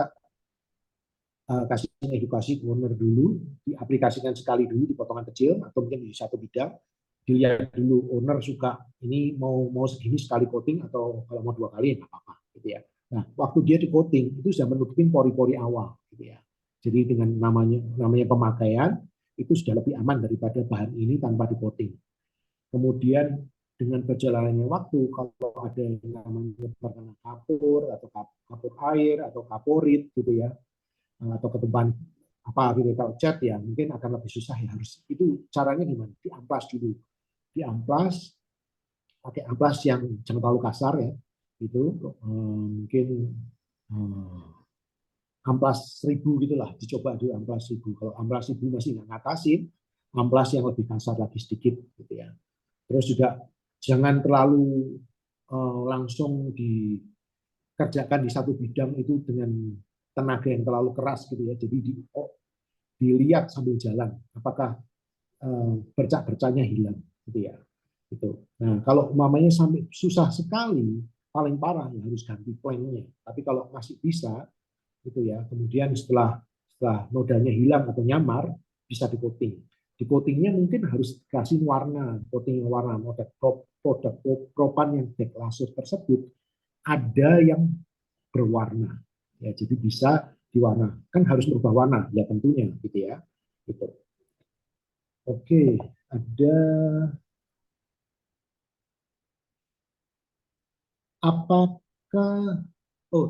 kasih edukasi owner dulu, diaplikasikan sekali dulu di potongan kecil atau mungkin di satu bidang, dilihat dulu owner suka ini mau segini sekali coating atau kalau mau 2 kali ya nggak apa-apa gitu ya. Nah waktu dia di coating itu sudah menutupin pori-pori awal gitu ya. Jadi dengan namanya pemakaian itu sudah lebih aman daripada bahan ini tanpa di coating. Kemudian dengan berjalannya waktu kalau ada yang namanya terkena kapur atau kapur air atau kaporit gitu ya, atau ketuban apa gitu kalau cat ya mungkin akan lebih susah ya, harus itu caranya gimana, diamplas dulu, diamplas pakai amplas yang jangan terlalu kasar ya, itu mungkin amplas 1000 gitulah, dicoba di amplas 1000. Kalau amplas 1000 masih nggak ngatasin, amplas yang lebih kasar lagi sedikit gitu ya. Terus juga jangan terlalu langsung dikerjakan di satu bidang itu dengan tenaga yang terlalu keras gitu ya. Jadi dilihat sambil jalan apakah bercak-bercaknya hilang gitu ya. Gitu. Nah, kalau umpamanya sampai susah sekali, paling parah ya harus ganti planknya. Tapi kalau masih bisa gitu ya, kemudian setelah nodanya hilang atau nyamar bisa di coating. Di coatingnya mungkin harus kasih warna, coating warna, produk propan yang deklasur tersebut ada yang berwarna ya, jadi bisa diwarna, kan harus berubah warna ya tentunya gitu ya gitu. Oke, ada apakah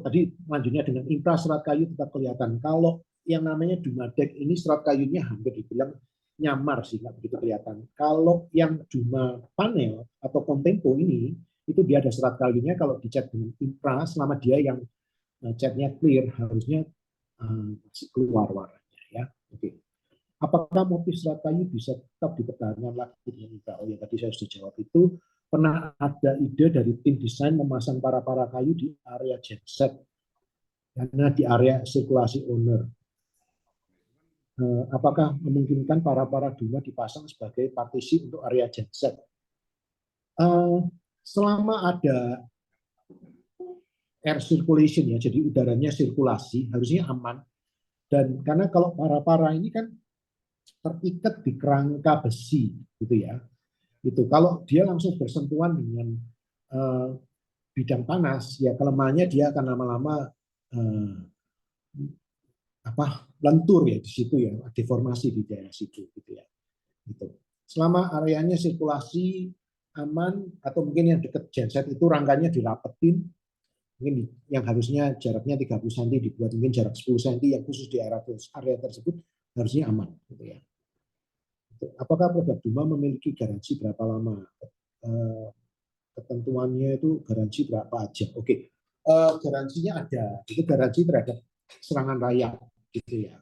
tadi lanjutnya dengan infra serat kayu tetap kelihatan. Kalau yang namanya Dumadek ini serat kayunya hampir dibilang nyamar sih, nggak begitu kelihatan. Kalau yang Duma panel atau kontempo ini itu dia ada serat kayunya, kalau dicat dengan infra selama dia yang catnya clear harusnya keluar warnanya ya. Oke. Apakah motif serat kayu bisa tetap dipertahankan lagi dengan infra? Oh ya tadi saya sudah jawab itu. Pernah ada ide dari tim desain memasang para kayu di area genset karena di area sirkulasi owner. Apakah memungkinkan para Duma dipasang sebagai partisi untuk area genset? Selama ada air circulation ya, jadi udaranya sirkulasi harusnya aman. Dan karena kalau para ini kan terikat di kerangka besi gitu ya, itu kalau dia langsung bersentuhan dengan bidang panas ya kelemahannya dia akan lama-lama lentur ya di situ ya, deformasi di daerah situ gitu ya. Gitu. Selama areanya sirkulasi aman atau mungkin yang dekat genset itu rangkanya dirapetin, mungkin yang harusnya jaraknya 30 cm dibuat mungkin jarak 10 cm yang khusus di area tersebut harusnya aman gitu ya. Apakah produk Duma memiliki garansi berapa lama? Ketentuannya itu garansi berapa aja? Oke, garansinya ada. Itu garansi terhadap serangan rayap gitu ya.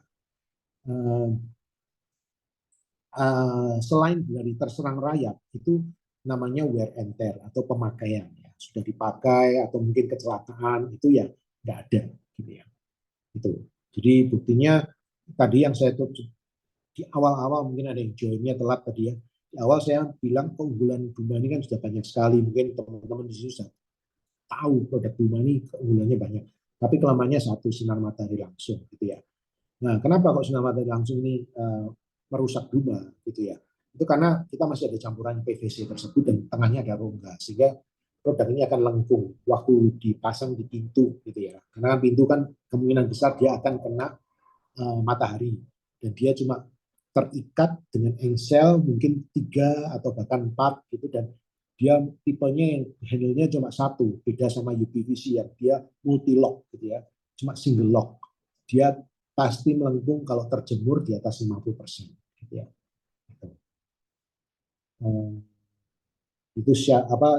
Selain dari terserang rayap itu namanya wear and tear atau pemakaian ya. Sudah dipakai atau mungkin kecelakaan itu ya nggak ada gitu ya. Itu. Jadi buktinya tadi yang saya di awal-awal mungkin ada yang joinnya telat tadi ya. Di awal saya bilang keunggulan Duma ini kan sudah banyak sekali. Mungkin teman-teman di sini sudah tahu produk Duma ini keunggulannya banyak. Tapi kelemahannya satu, sinar matahari langsung gitu ya. Nah, kenapa kok sinar matahari langsung ini merusak Duma gitu ya? Itu karena kita masih ada campuran PVC tersebut dan tengahnya ada rongga sehingga produk ini akan lengkung waktu dipasang di pintu gitu ya. Karena pintu kan kemungkinan besar dia akan kena matahari dan dia cuma terikat dengan engsel mungkin 3 atau bahkan 4 gitu dan dia tipenya yang handle-nya cuma satu, beda sama UPVC yang dia multi lock gitu ya, cuma single lock. Dia pasti melengkung kalau terjemur di atas 50% gitu ya. Itu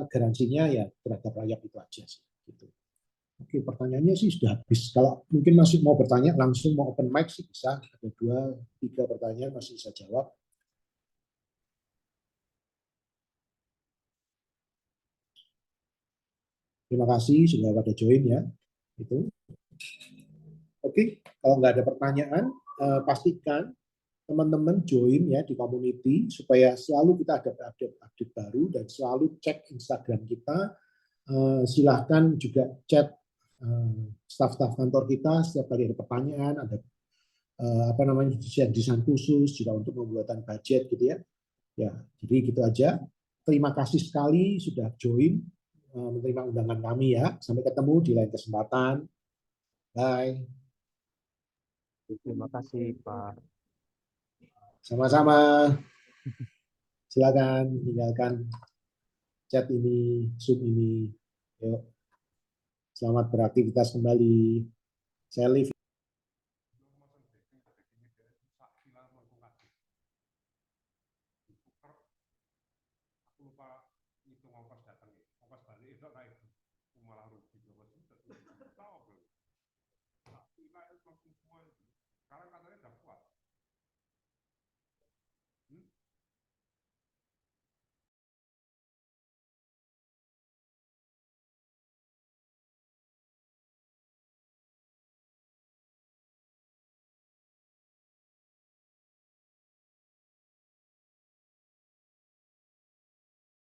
garansinya ya terhadap rayap itu aja sih gitu. Oke, pertanyaannya sih sudah habis. Kalau mungkin masih mau bertanya langsung mau open mic sih bisa. Ada 2-3 pertanyaan masih bisa jawab. Terima kasih sudah pada join ya. Itu. Oke, kalau nggak ada pertanyaan, pastikan teman-teman join ya di community supaya selalu kita ada update baru dan selalu cek Instagram kita. Silahkan juga chat staf-staf kantor kita setiap kali ada pertanyaan, ada desain khusus juga untuk pembuatan budget gitu ya. Ya, jadi gitu aja. Terima kasih sekali sudah join menerima undangan kami ya. Sampai ketemu di lain kesempatan. Bye. Terima kasih, Pak. Sama-sama. Silakan tinggalkan chat ini, Zoom ini. Yuk. Selamat beraktivitas kembali. Saya live. Sekarang katanya